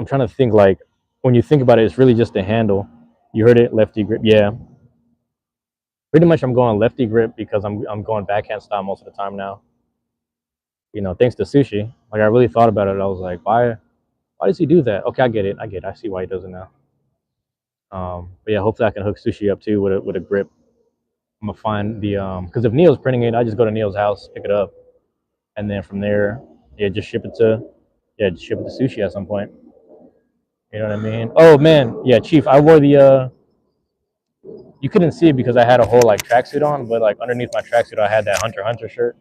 trying to think like when you think about it, it's really just the handle. You heard it, lefty grip. Yeah, pretty much I'm going lefty grip because I'm going backhand style most of the time now. Thanks to Sushi. Like I really thought about it. I was like, why does he do that? Okay, I get it. I see why he does it now. But yeah, hopefully I can hook Sushi up too with a grip. I'm gonna find the because if Neil's printing it, I just go to Neil's house, pick it up, and then from there, yeah, just ship it to Sushi at some point. You know what I mean? Oh man, yeah, Chief, I wore the you couldn't see it because I had a whole like tracksuit on, but like underneath my tracksuit I had that Hunter x Hunter shirt.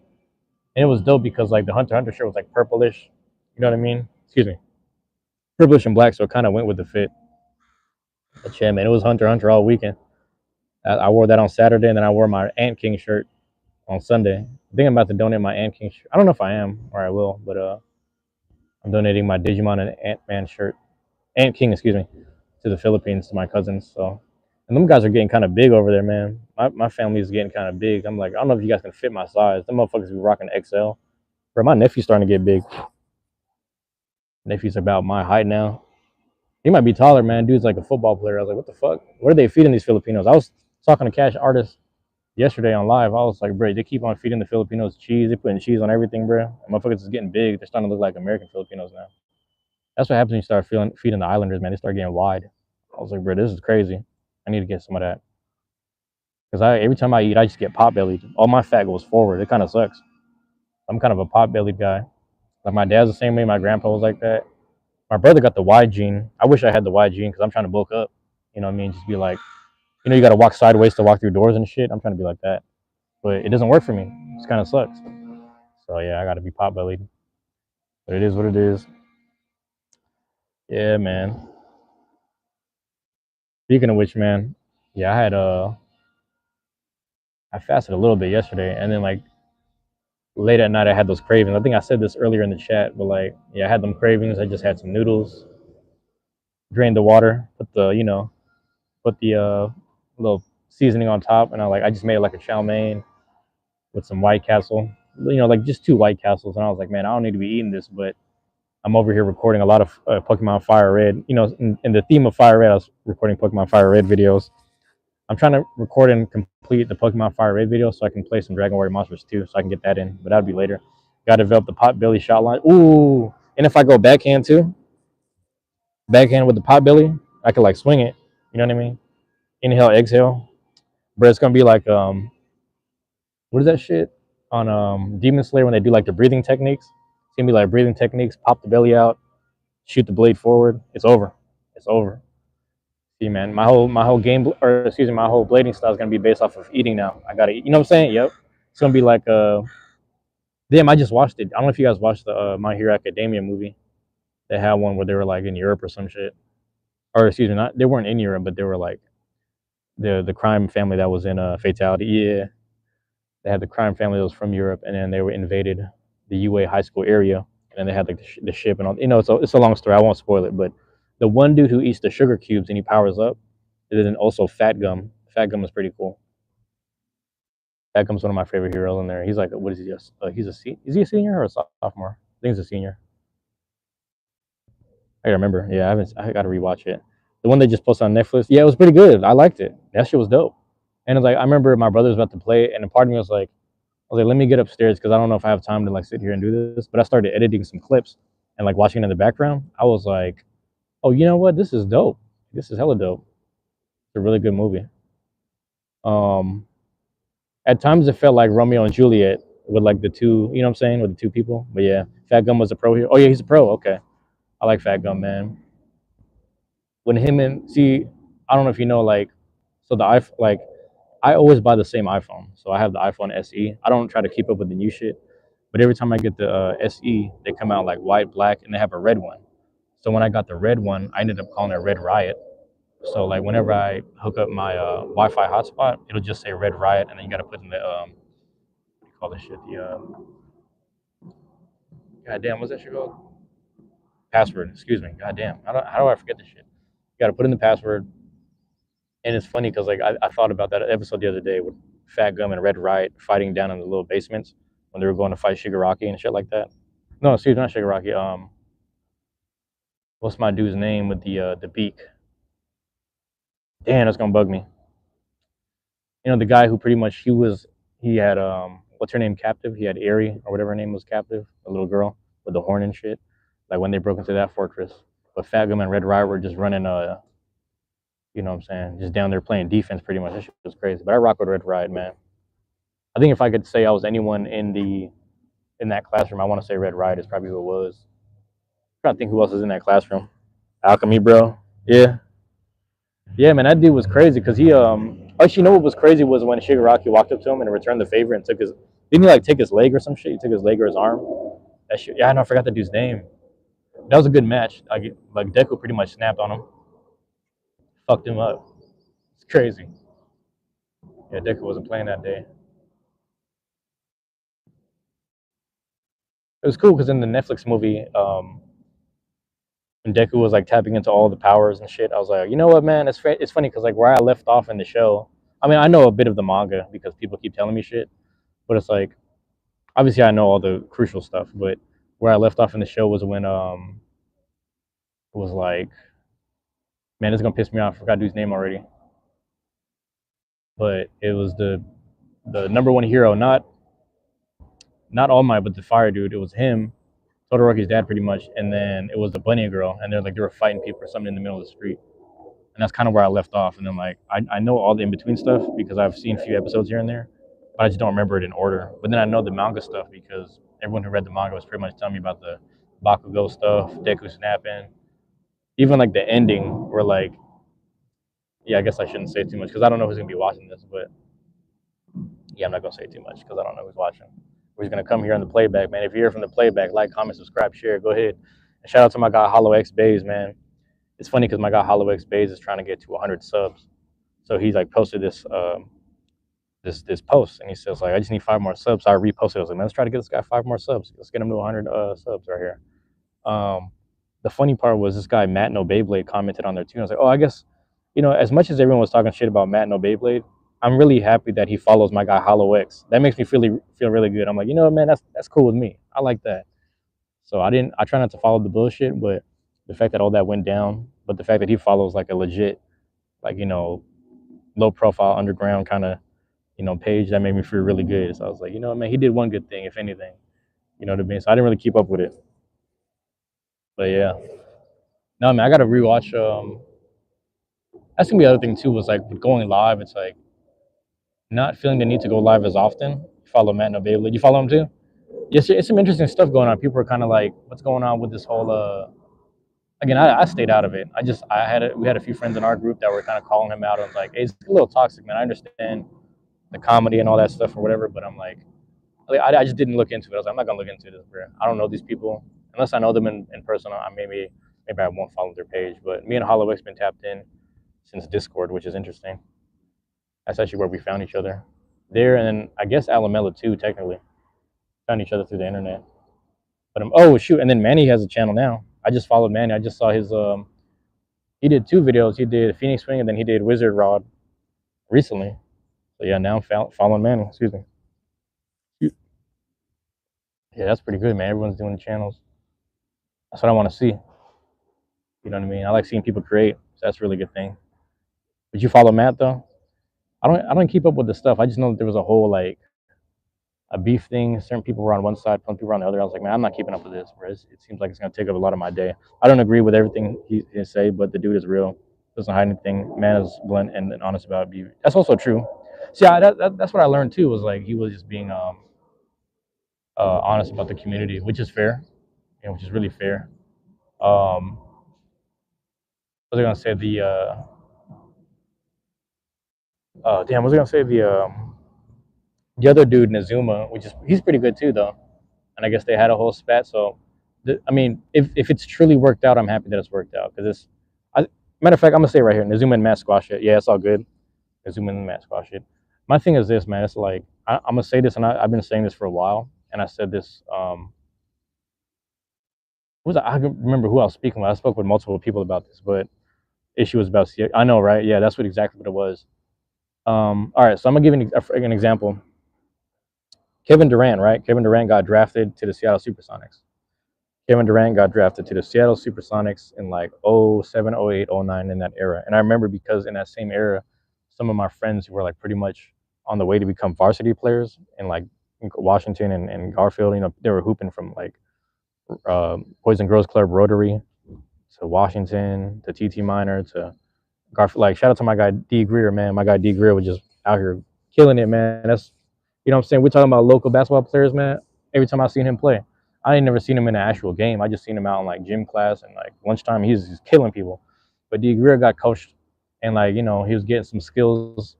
And it was dope because like the Hunter x Hunter shirt was like purplish. You know what I mean? Excuse me. Purplish and black, so it kind of went with the fit. But yeah, man, it was Hunter x Hunter all weekend. I wore that on Saturday, and then I wore my Ant King shirt on Sunday. I think I'm about to donate my Ant King shirt. I don't know if I am or I will, but I'm donating my Digimon and Ant Man shirt, Ant King, excuse me, to the Philippines to my cousins. So, and them guys are getting kind of big over there, man. My family is getting kind of big. I'm like, I don't know if you guys can fit my size. Them motherfuckers be rocking XL. Bro, my nephew's starting to get big. Nephew's about my height now. He might be taller, man. Dude's like a football player. I was like, what the fuck? What are they feeding these Filipinos? I was talking to Cash Artist yesterday on live. I was like, bro, they keep on feeding the Filipinos cheese. They putting cheese on everything, bro. And motherfuckers is getting big. They're starting to look like American Filipinos now. That's what happens when you start feeding the Islanders, man. They start getting wide. I was like, bro, this is crazy. I need to get some of that. Because every time I eat, I just get pot bellied. All my fat goes forward. It kind of sucks. I'm kind of a pot bellied guy. Like my dad's the same way. My grandpa was like that. My brother got the Y gene. I wish I had the Y gene because I'm trying to bulk up. You know what I mean? Just be like, you got to walk sideways to walk through doors and shit. I'm trying to be like that. But it doesn't work for me. It kind of sucks. So yeah, I got to be pot bellied. But it is what it is. Yeah, man. Speaking of which, man, yeah, I fasted a little bit yesterday, and then like late at night I had those cravings. I think I said this earlier in the chat, but like yeah, I had them cravings. I just had some noodles, drained the water, put the little seasoning on top, and I just made like a chow mein with some White Castle, like just two White Castles, and I was like, man, I don't need to be eating this, but I'm over here recording a lot of Pokemon Fire Red. In the theme of Fire Red, I was recording Pokemon Fire Red videos. I'm trying to record and complete the Pokemon Fire Red video so I can play some Dragon Warrior Monsters too, so I can get that in. But that'll be later. Got to develop the pot belly shot line. Ooh, and if I go backhand too, backhand with the pot belly, I could like swing it. You know what I mean? Inhale, exhale. But it's gonna be like what is that shit on Demon Slayer when they do like the breathing techniques? It's gonna be like breathing techniques. Pop the belly out, shoot the blade forward. It's over. It's over. See, man, my whole game, or excuse me, my whole blading style is gonna be based off of eating now. I gotta eat. You know what I'm saying? Yep. It's gonna be like damn. I just watched it. I don't know if you guys watched the My Hero Academia movie. They had one where they were like in Europe or some shit, or excuse me, not they weren't in Europe, but they were like the crime family that was in Fatality. Yeah, they had the crime family that was from Europe, and then they were invaded the UA high school area, and then they had like the ship and all. It's a long story. I won't spoil it, but the one dude who eats the sugar cubes and he powers up, and then also Fat Gum. Fat Gum is pretty cool. Fat Gum's one of my favorite heroes in there. He's like, what is he? Just is he a senior or a sophomore? I think he's a senior. I remember. Yeah, I got to rewatch it. The one they just posted on Netflix. Yeah, it was pretty good. I liked it. That shit was dope. And it's like I remember my brother was about to play it, and a part of me was like, let me get upstairs because I don't know if I have time to like sit here and do this. But I started editing some clips and like watching it in the background. I was like, oh, you know what? This is dope. This is hella dope. It's a really good movie. Um, at times it felt like Romeo and Juliet with like the two, you know what I'm saying, with the two people. But yeah, Fat Gum was a pro here. Oh yeah, he's a pro. Okay, I like Fat Gum, man. When him and see, I don't know if you know, like, so the iPhone, like, I always buy the same iPhone. So I have the iPhone SE. I don't try to keep up with the new shit. But every time I get the SE, they come out like white, black, and they have a red one. So when I got the red one, I ended up calling it Red Riot. So like whenever I hook up my Wi-Fi hotspot, it'll just say Red Riot, and then you got to put in the what do you call this shit? The goddamn, what's that shit called? Password. Excuse me. Goddamn. How do I forget this shit? You got to put in the password. And it's funny because like I thought about that episode the other day with Fat Gum and Red Riot fighting down in the little basements when they were going to fight Shigaraki and shit like that. No, excuse me, not Shigaraki. What's my dude's name with the beak? Damn, that's gonna bug me. The guy who pretty much he had what's her name captive? He had Eri or whatever her name was captive, a little girl with the horn and shit. Like when they broke into that fortress. But Fat Gum and Red Riot were just running you know what I'm saying, just down there playing defense pretty much. That shit was crazy. But I rock with Red Riot, man. I think if I could say I was anyone in that classroom, I want to say Red Riot is probably who it was. I'm trying to think who else is in that classroom. Alchemy, bro. Yeah. Yeah, man, that dude was crazy because he actually, you know what was crazy was when Shigaraki walked up to him and returned the favor and took his didn't he like take his leg or some shit? He took his leg or his arm. That shit. Yeah, I know. I forgot the dude's name. That was a good match. Like Deku pretty much snapped on him, fucked him up. It's crazy. Yeah, Deku wasn't playing that day. It was cool because in the Netflix movie, when Deku was like tapping into all the powers and shit, I was like, you know what, man? It's funny because like where I left off in the show, I mean, I know a bit of the manga because people keep telling me shit, but it's like obviously I know all the crucial stuff, but where I left off in the show was when it was like, man, it's gonna piss me off. I forgot dude's name already, but it was the number one hero, not All Might, but the fire dude. It was him, Todoroki's dad, pretty much, and then it was the bunny girl, and they were fighting people or something in the middle of the street. And that's kind of where I left off. And then like I know all the in between stuff because I've seen a few episodes here and there, but I just don't remember it in order. But then I know the manga stuff because everyone who read the manga was pretty much telling me about the Bakugo stuff, Deku snapping, even like the ending where like yeah, I guess I shouldn't say too much because I don't know who's gonna be watching this, but yeah, I'm not gonna say too much because I don't know who's watching. We're gonna come here on the playback, man. If you're here from the playback, like, comment, subscribe, share. Go ahead. And shout out to my guy Hollow X Bays, man. It's funny because my guy Hollow X Bays is trying to get to 100 subs. So he's like posted this post, and he says like, I just need 5 more subs. So I reposted it. I was like, man, let's try to get this guy 5 more subs. Let's get him to 100 subs right here. The funny part was this guy Matt No Beyblade commented on there too. I was like, oh, I guess, as much as everyone was talking shit about Matt No Beyblade, I'm really happy that he follows my guy Hollow X. That makes me feel really good. I'm like, man, that's cool with me. I like that. So I try not to follow the bullshit, but the fact that all that went down, but the fact that he follows like a legit, like, low profile underground kind of, page, that made me feel really good. So I was like, man, he did one good thing, if anything. You know what I mean? So I didn't really keep up with it. But yeah. No, man, I gotta rewatch. That's gonna be the other thing too. Was like with going live, it's like not feeling the need to go live as often. Follow Matt No Beyblade. You follow him too? Yes, it's some interesting stuff going on. People are kind of like, what's going on with this whole? Again, I stayed out of it. We had a few friends in our group that were kind of calling him out. I was like, hey, it's a little toxic, man. I understand the comedy and all that stuff or whatever, but I'm like, I just didn't look into it. I was like, I'm not gonna look into this, bro. I don't know these people unless I know them in person. Maybe I won't follow their page. But me and Hollow X been tapped in since Discord, which is interesting. That's actually where we found each other. There, and then I guess Alamella too. Technically, found each other through the internet. But oh shoot, and then Manny has a channel now. I just followed Manny. I just saw his he did 2 videos. He did Phoenix Swing and then he did Wizard Rod recently. So yeah, now I'm following Manny. Excuse me. Yeah, that's pretty good, man. Everyone's doing the channels. That's what I want to see. You know what I mean? I like seeing people create. So that's a really good thing. Did you follow Matt though? I don't keep up with the stuff. I just know that there was a whole like a beef thing. Certain people were on one side, some people were on the other. I was like, man, I'm not keeping up with this, bro. It seems like it's gonna take up a lot of my day. I don't agree with everything he say, but the dude is real. Doesn't hide anything. Man is blunt and honest about it. That's also true. See, that's what I learned too. Was like he was just being honest about the community, which is fair, which is really fair. What was I gonna say? What was I gonna say? The other dude, Nazuma, he's pretty good too, though. And I guess they had a whole spat. So, I mean, if it's truly worked out, I'm happy that it's worked out because matter of fact, I'm gonna say right here, Nazuma and Matt squash it. Yeah, it's all good. Nazuma and Matt squash it. My thing is this, man. It's like I'm gonna say this, and I've been saying this for a while, and I said this. I don't remember who I was speaking with. I spoke with multiple people about this, but issue was about I know, right? Yeah, that's exactly what it was. All right, so I'm gonna give an example. Kevin Durant, right? Kevin Durant got drafted to the Seattle Supersonics. Kevin Durant got drafted to the Seattle Supersonics in like 07, 08, 09 in that era. And I remember because in that same era, some of my friends who were like pretty much on the way to become varsity players in like Washington and Garfield, they were hooping from like Boys and Girls Club Rotary to Washington to TT Minor to Garfield. Like shout out to my guy D Greer, man. My guy D Greer was just out here killing it, man. That's what I'm saying. We're talking about local basketball players, man. Every time I seen him play, I ain't never seen him in an actual game. I just seen him out in like gym class and like lunchtime. He's just killing people. But D Greer got coached, and like he was getting some skills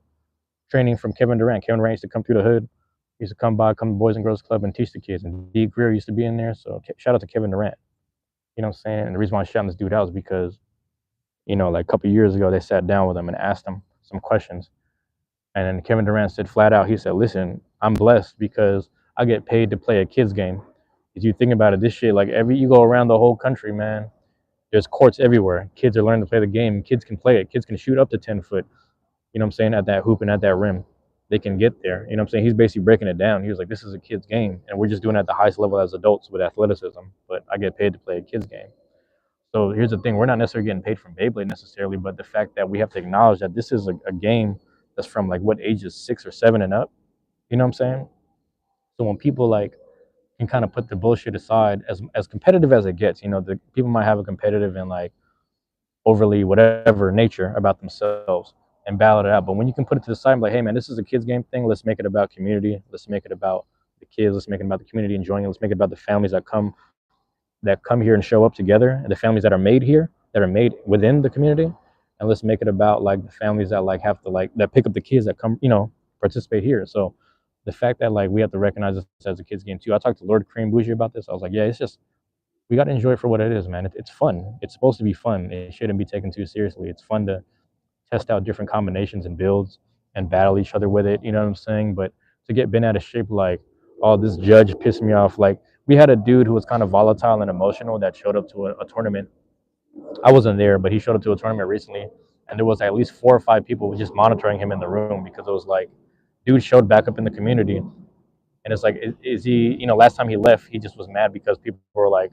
training from Kevin Durant. Kevin Durant used to come through the hood. He used to come to Boys and Girls Club and teach the kids. And D Greer used to be in there. So shout out to Kevin Durant. You know what I'm saying? And the reason why I'm shouting this dude out is because, like a couple of years ago, they sat down with him and asked him some questions. And then Kevin Durant said flat out, he said, listen, I'm blessed because I get paid to play a kid's game. If you think about it, this shit, like you go around the whole country, man, there's courts everywhere. Kids are learning to play the game. Kids can play it. Kids can shoot up to 10 foot, you know what I'm saying, at that hoop and at that rim. They can get there. You know what I'm saying? He's basically breaking it down. He was like, this is a kid's game. And we're just doing it at the highest level as adults with athleticism. But I get paid to play a kid's game. So here's the thing. We're not necessarily getting paid from Beyblade necessarily, but the fact that we have to acknowledge that this is a game that's from like what ages 6 or 7 and up. You know what I'm saying? So when people like can kind of put the bullshit aside, as competitive as it gets, the people might have a competitive and like overly whatever nature about themselves and battle it out. But when you can put it to the side and be like, hey man, this is a kids game thing. Let's make it about community. Let's make it about the kids. Let's make it about the community enjoying it. Let's make it about the families that come here and show up together, and the families that are made here, that are made within the community. And let's make it about like the families that like have to like that pick up the kids that come, participate here. So the fact that like we have to recognize this as a kids game too. I talked to Lord Cream Bougie about this. I was like, yeah, it's just we got to enjoy it for what it is, man. It's fun. It's supposed to be fun. It shouldn't be taken too seriously. It's fun to test out different combinations and builds and battle each other with it. You know what I'm saying? But to get bent out of shape, like, oh, this judge pissed me off. Like, we had a dude who was kind of volatile and emotional that showed up to a tournament. I wasn't there, but he showed up to a tournament recently, and there was at least 4 or 5 people just monitoring him in the room because it was like, dude showed back up in the community, and it's like, is he? You know, last time he left, he just was mad because people were like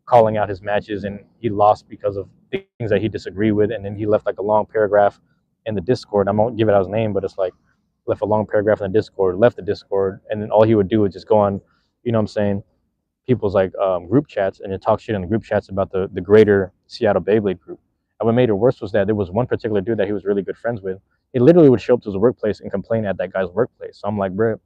calling out his matches, and he lost because of things that he disagreed with, and then he left like a long paragraph in the Discord. I won't give it out his name, but it's like left a long paragraph in the Discord, left the Discord, and then all he would do is just go on, you know what I'm saying, people's like group chats and then talk shit in the group chats about the greater Seattle Beyblade group. And what made it worse was that there was one particular dude that he was really good friends with. He literally would show up to his workplace and complain at that guy's workplace. So I'm like, bro,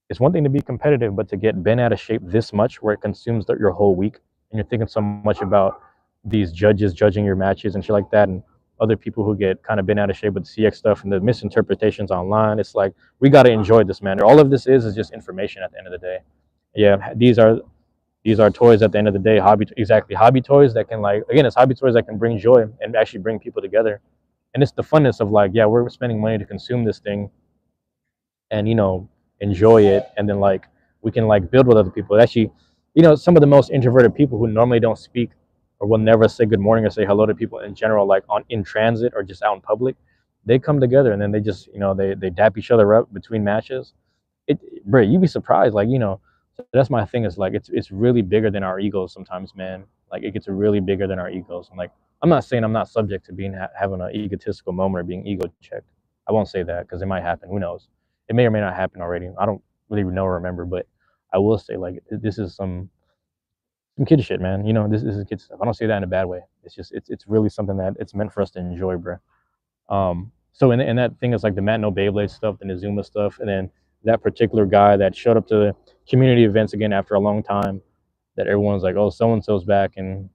it's one thing to be competitive, but to get bent out of shape this much where it consumes your whole week and you're thinking so much about these judges judging your matches and shit like that, and other people who get kind of bent out of shape with the CX stuff and the misinterpretations online. It's like, we got to enjoy this, man. All of this is just information at the end of the day. Yeah, these are toys at the end of the day, hobby toys that can, like, again, it's hobby toys that can bring joy and actually bring people together. And it's the funness of like, yeah, we're spending money to consume this thing and, enjoy it, and then like we can like build with other people. Actually, some of the most introverted people who normally don't speak or will never say good morning or say hello to people in general, like on in transit or just out in public, they come together and then they just, they dap each other up between matches. Bro, you'd be surprised, like, so that's my thing, is like, it's really bigger than our egos sometimes, man. Like, it gets really bigger than our egos. And like, I'm not saying I'm not subject to being having an egotistical moment or being ego checked. I won't say that because it might happen. Who knows? It may or may not happen already. I don't really know or remember, but I will say, like, this is some kid shit, man. This is kid stuff. I don't say that in a bad way. It's just it's really something that it's meant for us to enjoy, bro. So in that thing is like the Matt No Beyblade stuff, the Nizuma stuff, and then that particular guy that showed up to the community events again after a long time, that everyone's like, oh, so and so's back, and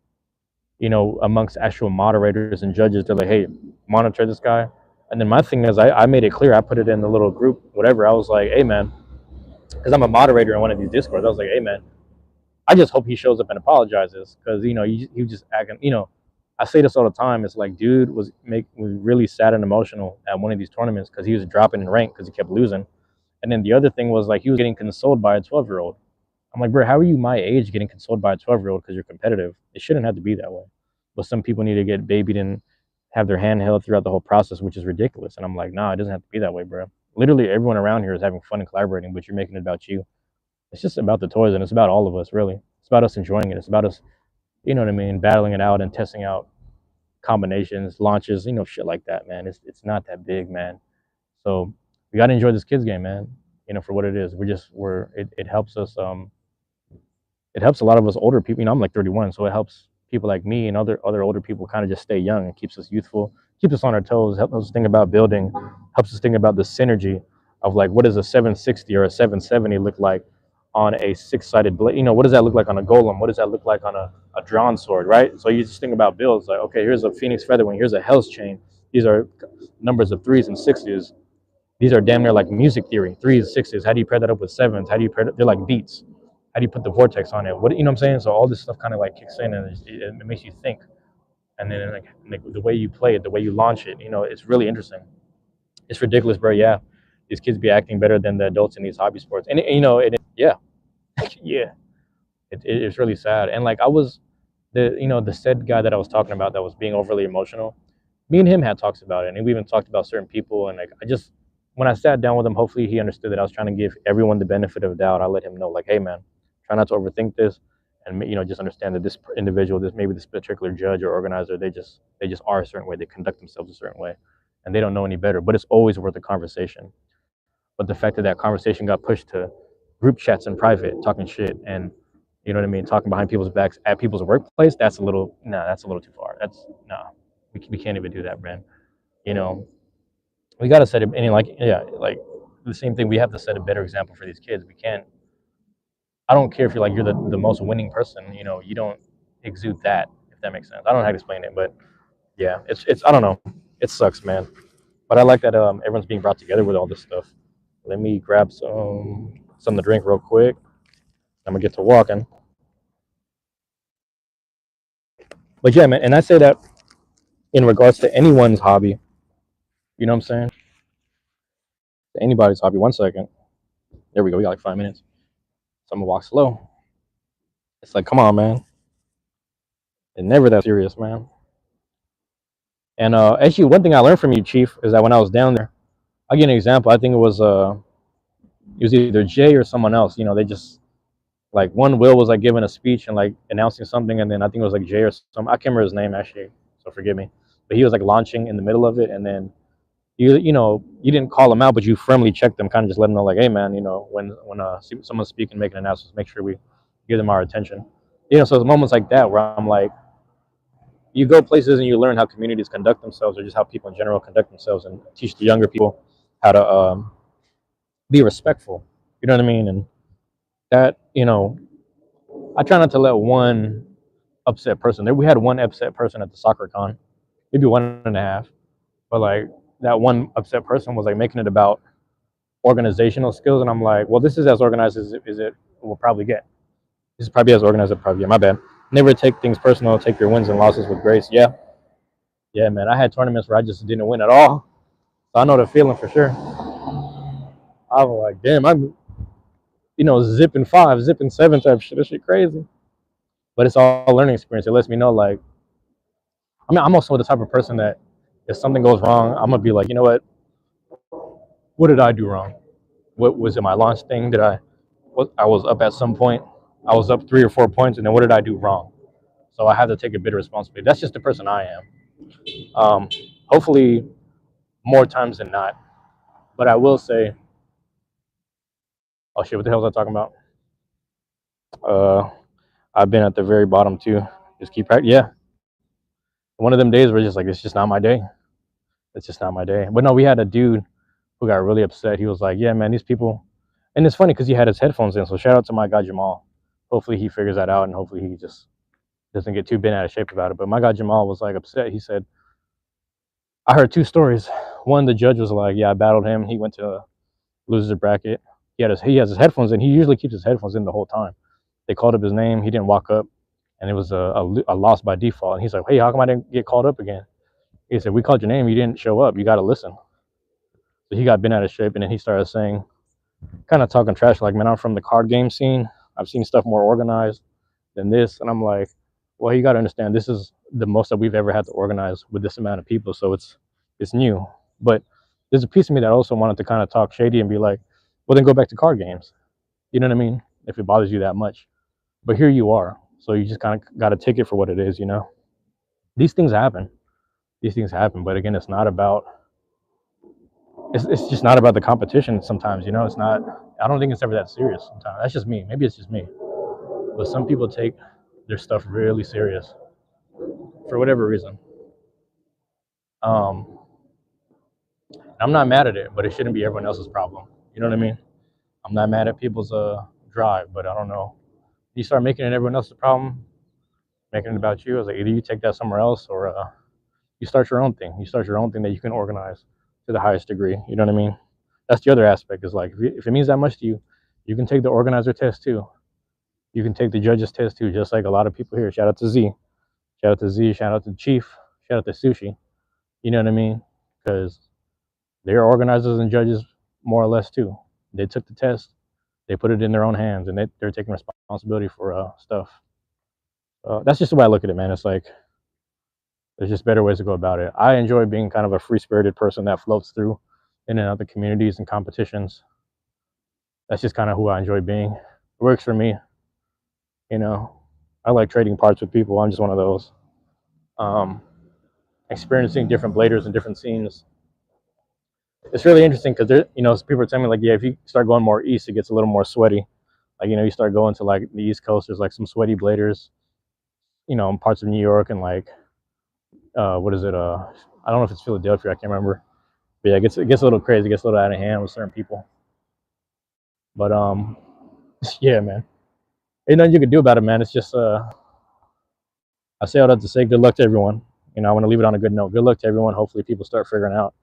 amongst actual moderators and judges, they're like, hey, monitor this guy. And then my thing is, I made it clear. I put it in the little group, whatever. I was like, hey, man, because I'm a moderator in one of these discords. I was like, hey, man, I just hope he shows up and apologizes, because he just acting. I say this all the time. It's like, dude was really sad and emotional at one of these tournaments because he was dropping in rank because he kept losing. And then the other thing was, like, he was getting consoled by a 12-year-old. I'm like, bro, how are you my age getting consoled by a 12-year-old because you're competitive? It shouldn't have to be that way. But some people need to get babied and have their hand held throughout the whole process, which is ridiculous. And I'm like, nah, it doesn't have to be that way, bro. Literally everyone around here is having fun and collaborating, but you're making it about you. It's just about the toys, and it's about all of us, really. It's about us enjoying it. It's about us, you know what I mean, battling it out and testing out combinations, launches, shit like that, man. It's not that big, man. So we got to enjoy this kids game, man. For what it is. It helps us. It helps a lot of us older people. I'm like 31, so it helps people like me and other older people kind of just stay young. It keeps us youthful, keeps us on our toes, helps us think about building, helps us think about the synergy of, like, what does a 760 or a 770 look like on a six-sided blade? What does that look like on a golem? What does that look like on a drawn sword, right? So you just think about builds, like, okay, here's a Phoenix Featherwing, here's a Hell's Chain. These are numbers of 3s and 6s. These are damn near like music theory. 3s, 6s. How do you pair that up with 7s? How do you pair that? They're like beats. How do you put the vortex on it? What I'm saying? So all this stuff kind of like kicks in, and it makes you think. And then like the way you play it, the way you launch it, it's really interesting. It's ridiculous, bro. Yeah, these kids be acting better than the adults in these hobby sports, and yeah, yeah, it's really sad. And like, I was the said guy that I was talking about that was being overly emotional. Me and him had talks about it, and we even talked about certain people. And like, when I sat down with him, hopefully he understood that I was trying to give everyone the benefit of the doubt. I let him know, like, hey, man, try not to overthink this, and just understand that this individual, maybe this particular judge or organizer, they just are a certain way. They conduct themselves a certain way, and they don't know any better. But it's always worth a conversation. But the fact that conversation got pushed to group chats in private, talking shit, and you know what I mean, talking behind people's backs at people's workplace, that's a little too far. That's nah, we can't even do that, man. We got to set it, and like, yeah, like the same thing. We have to set a better example for these kids. We can't. I don't care if you're the most winning person. You don't exude that, if that makes sense. I don't know how to explain it, but yeah, it's I don't know. It sucks, man. But I like that everyone's being brought together with all this stuff. Let me grab something to drink real quick. I'm gonna get to walking. But yeah, man, and I say that in regards to anyone's hobby. You know what I'm saying? To anybody's hobby. 1 second. There we go. We got like 5 minutes. So I'm gonna walk slow. It's like, come on, man. It's never that serious, man. And actually, one thing I learned from you, Chief, is that when I was down there, I'll give you an example. I think it was either Jay or someone else. You know, they just like one Will was like giving a speech and like announcing something, and then I think it was like Jay or some, I can't remember his name actually, so forgive me. But he was like launching in the middle of it, and then you didn't call him out, but you firmly checked them, kind of just let them know like, hey man, when someone's speaking, making announcements, make sure we give them our attention. So it's moments like that where I'm like, you go places and you learn how communities conduct themselves, or just how people in general conduct themselves, and teach the younger people how to be respectful. You know what I mean? And that, I try not to let one upset person. We had one upset person at the soccer con, maybe 1.5, but like that one upset person was like making it about organizational skills, and I'm like, well, this is as organized as it will probably get. This is probably as organized as it probably get. My bad. Never take things personal. Take your wins and losses with grace. Yeah, yeah, man. I had tournaments where I just didn't win at all, so I know the feeling for sure. I was like, damn, I'm zipping 5, zipping 7 type shit. This shit crazy, but it's all a learning experience. It lets me know like, I mean, I'm also the type of person that if something goes wrong, I'm gonna be like, you know what did I do wrong? What was it? My launch thing? I was up at some point. I was up 3 or 4 points, and then what did I do wrong? So I have to take a bit of responsibility. That's just the person I am. Um, Hopefully, more times than not. But I will say, oh shit, what the hell was I talking about? Uh, I've been at the very bottom too. Just keep practicing. Yeah, one of them days where just like it's just not my day. It's just not my day. But no, we had a dude who got really upset. He was like, "Yeah, man, these people," and it's funny because he had his headphones in. So shout out to my guy Jamal. Hopefully he figures that out, and hopefully he just doesn't get too bent out of shape about it. But my guy Jamal was like upset. He said, "I heard 2 stories. One, the judge was like, yeah, I battled him. He went to loser bracket. He has his headphones in. He usually keeps his headphones in the whole time. They called up his name. He didn't walk up, and it was a loss by default. And he's like, hey, how come I didn't get called up again? He said, we called your name. You didn't show up. You got to listen." So he got bent out of shape, and then he started saying, kind of talking trash, like, man, I'm from the card game scene. I've seen stuff more organized than this. And I'm like, well, you got to understand, this is the most that we've ever had to organize with this amount of people. So it's new. But there's a piece of me that also wanted to kind of talk shady and be like, well, then go back to card games. You know what I mean? If it bothers you that much. But here you are. So you just kind of got to take it for what it is. These things happen. These things happen. But again, it's just not about the competition sometimes. It's not, I don't think it's ever that serious sometimes. That's just me. Maybe it's just me. But some people take their stuff really serious for whatever reason. Um, I'm not mad at it, but it shouldn't be everyone else's problem. You know what I mean? I'm not mad at people's drive, but I don't know. You start making it everyone else's problem, making it about you. I was like, either you take that somewhere else, or you start your own thing. You start your own thing that you can organize to the highest degree. You know what I mean? That's the other aspect. Is like, if it means that much to you, you can take the organizer test too. You can take the judges test too, just like a lot of people here. Shout out to Z. Shout out to Z. Shout out to Chief. Shout out to Sushi. You know what I mean? Because they're organizers and judges more or less too. They took the test, they put it in their own hands, and they're taking responsibility for stuff. That's just the way I look at it, man. It's like there's just better ways to go about it. I enjoy being kind of a free-spirited person that floats through in and out the communities and competitions. That's just kind of who I enjoy being. It works for me. You know, I like trading parts with people. I'm just one of those. Um, Experiencing different bladers and different scenes. It's really interesting because people are telling me like, yeah, if you start going more east, it gets a little more sweaty. Like, you start going to like the East Coast, there's like some sweaty bladers, in parts of New York and like, what is it? I don't know if it's Philadelphia. I can't remember. But yeah, it gets a little crazy. It gets a little out of hand with certain people. But yeah, man. Ain't nothing you can do about it, man. It's just I say all that to say good luck to everyone. I want to leave it on a good note. Good luck to everyone. Hopefully people start figuring out.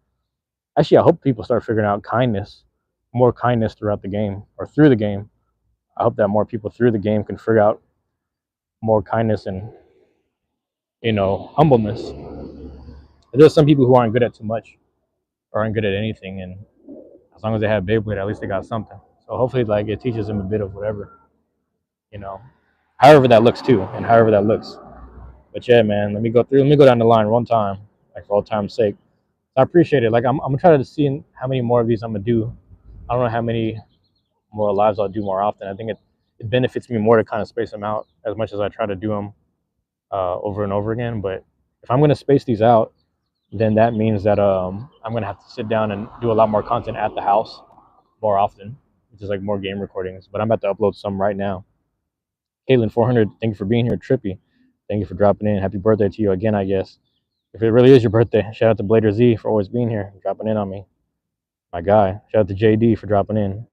Actually, I hope people start figuring out kindness more kindness throughout the game or through the game. I hope that more people through the game can figure out more kindness and humbleness. There's some people who aren't good at too much or aren't good at anything, and as long as they have Beyblade, at least they got something. So hopefully, like it teaches them a bit of whatever, you know, however that looks too, and however that looks. But yeah, man, let me go through. Let me go down the line one time, like for old time's sake. So I appreciate it. Like I'm gonna try to see how many more of these I'm gonna do. I don't know how many more lives I'll do more often. I think it benefits me more to kind of space them out as much as I try to do them over and over again. But if I'm gonna space these out, then that means that I'm gonna have to sit down and do a lot more content at the house more often, which is like more game recordings. But I'm about to upload some right now. Caitlin 400, thank you for being here. Trippy, thank you for dropping in. Happy birthday to you again, I guess. If it really is your birthday, shout out to Blader Z for always being here, dropping in on me. My guy, shout out to JD for dropping in.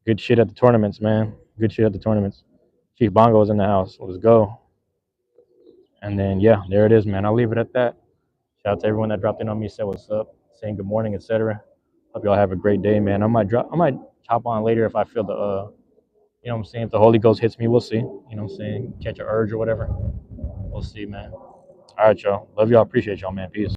Good shit at the tournaments, man. Good shit at the tournaments. Chief Bongo is in the house. Let's go. And then yeah, there it is, man. I'll leave it at that. Shout out to everyone that dropped in on me, said what's up, saying good morning, etc. Hope y'all have a great day, man. I might chop on later if I feel the you know what I'm saying, if the Holy Ghost hits me, we'll see. You know what I'm saying? Catch an urge or whatever. We'll see, man. All right, y'all. Love y'all. Appreciate y'all, man. Peace.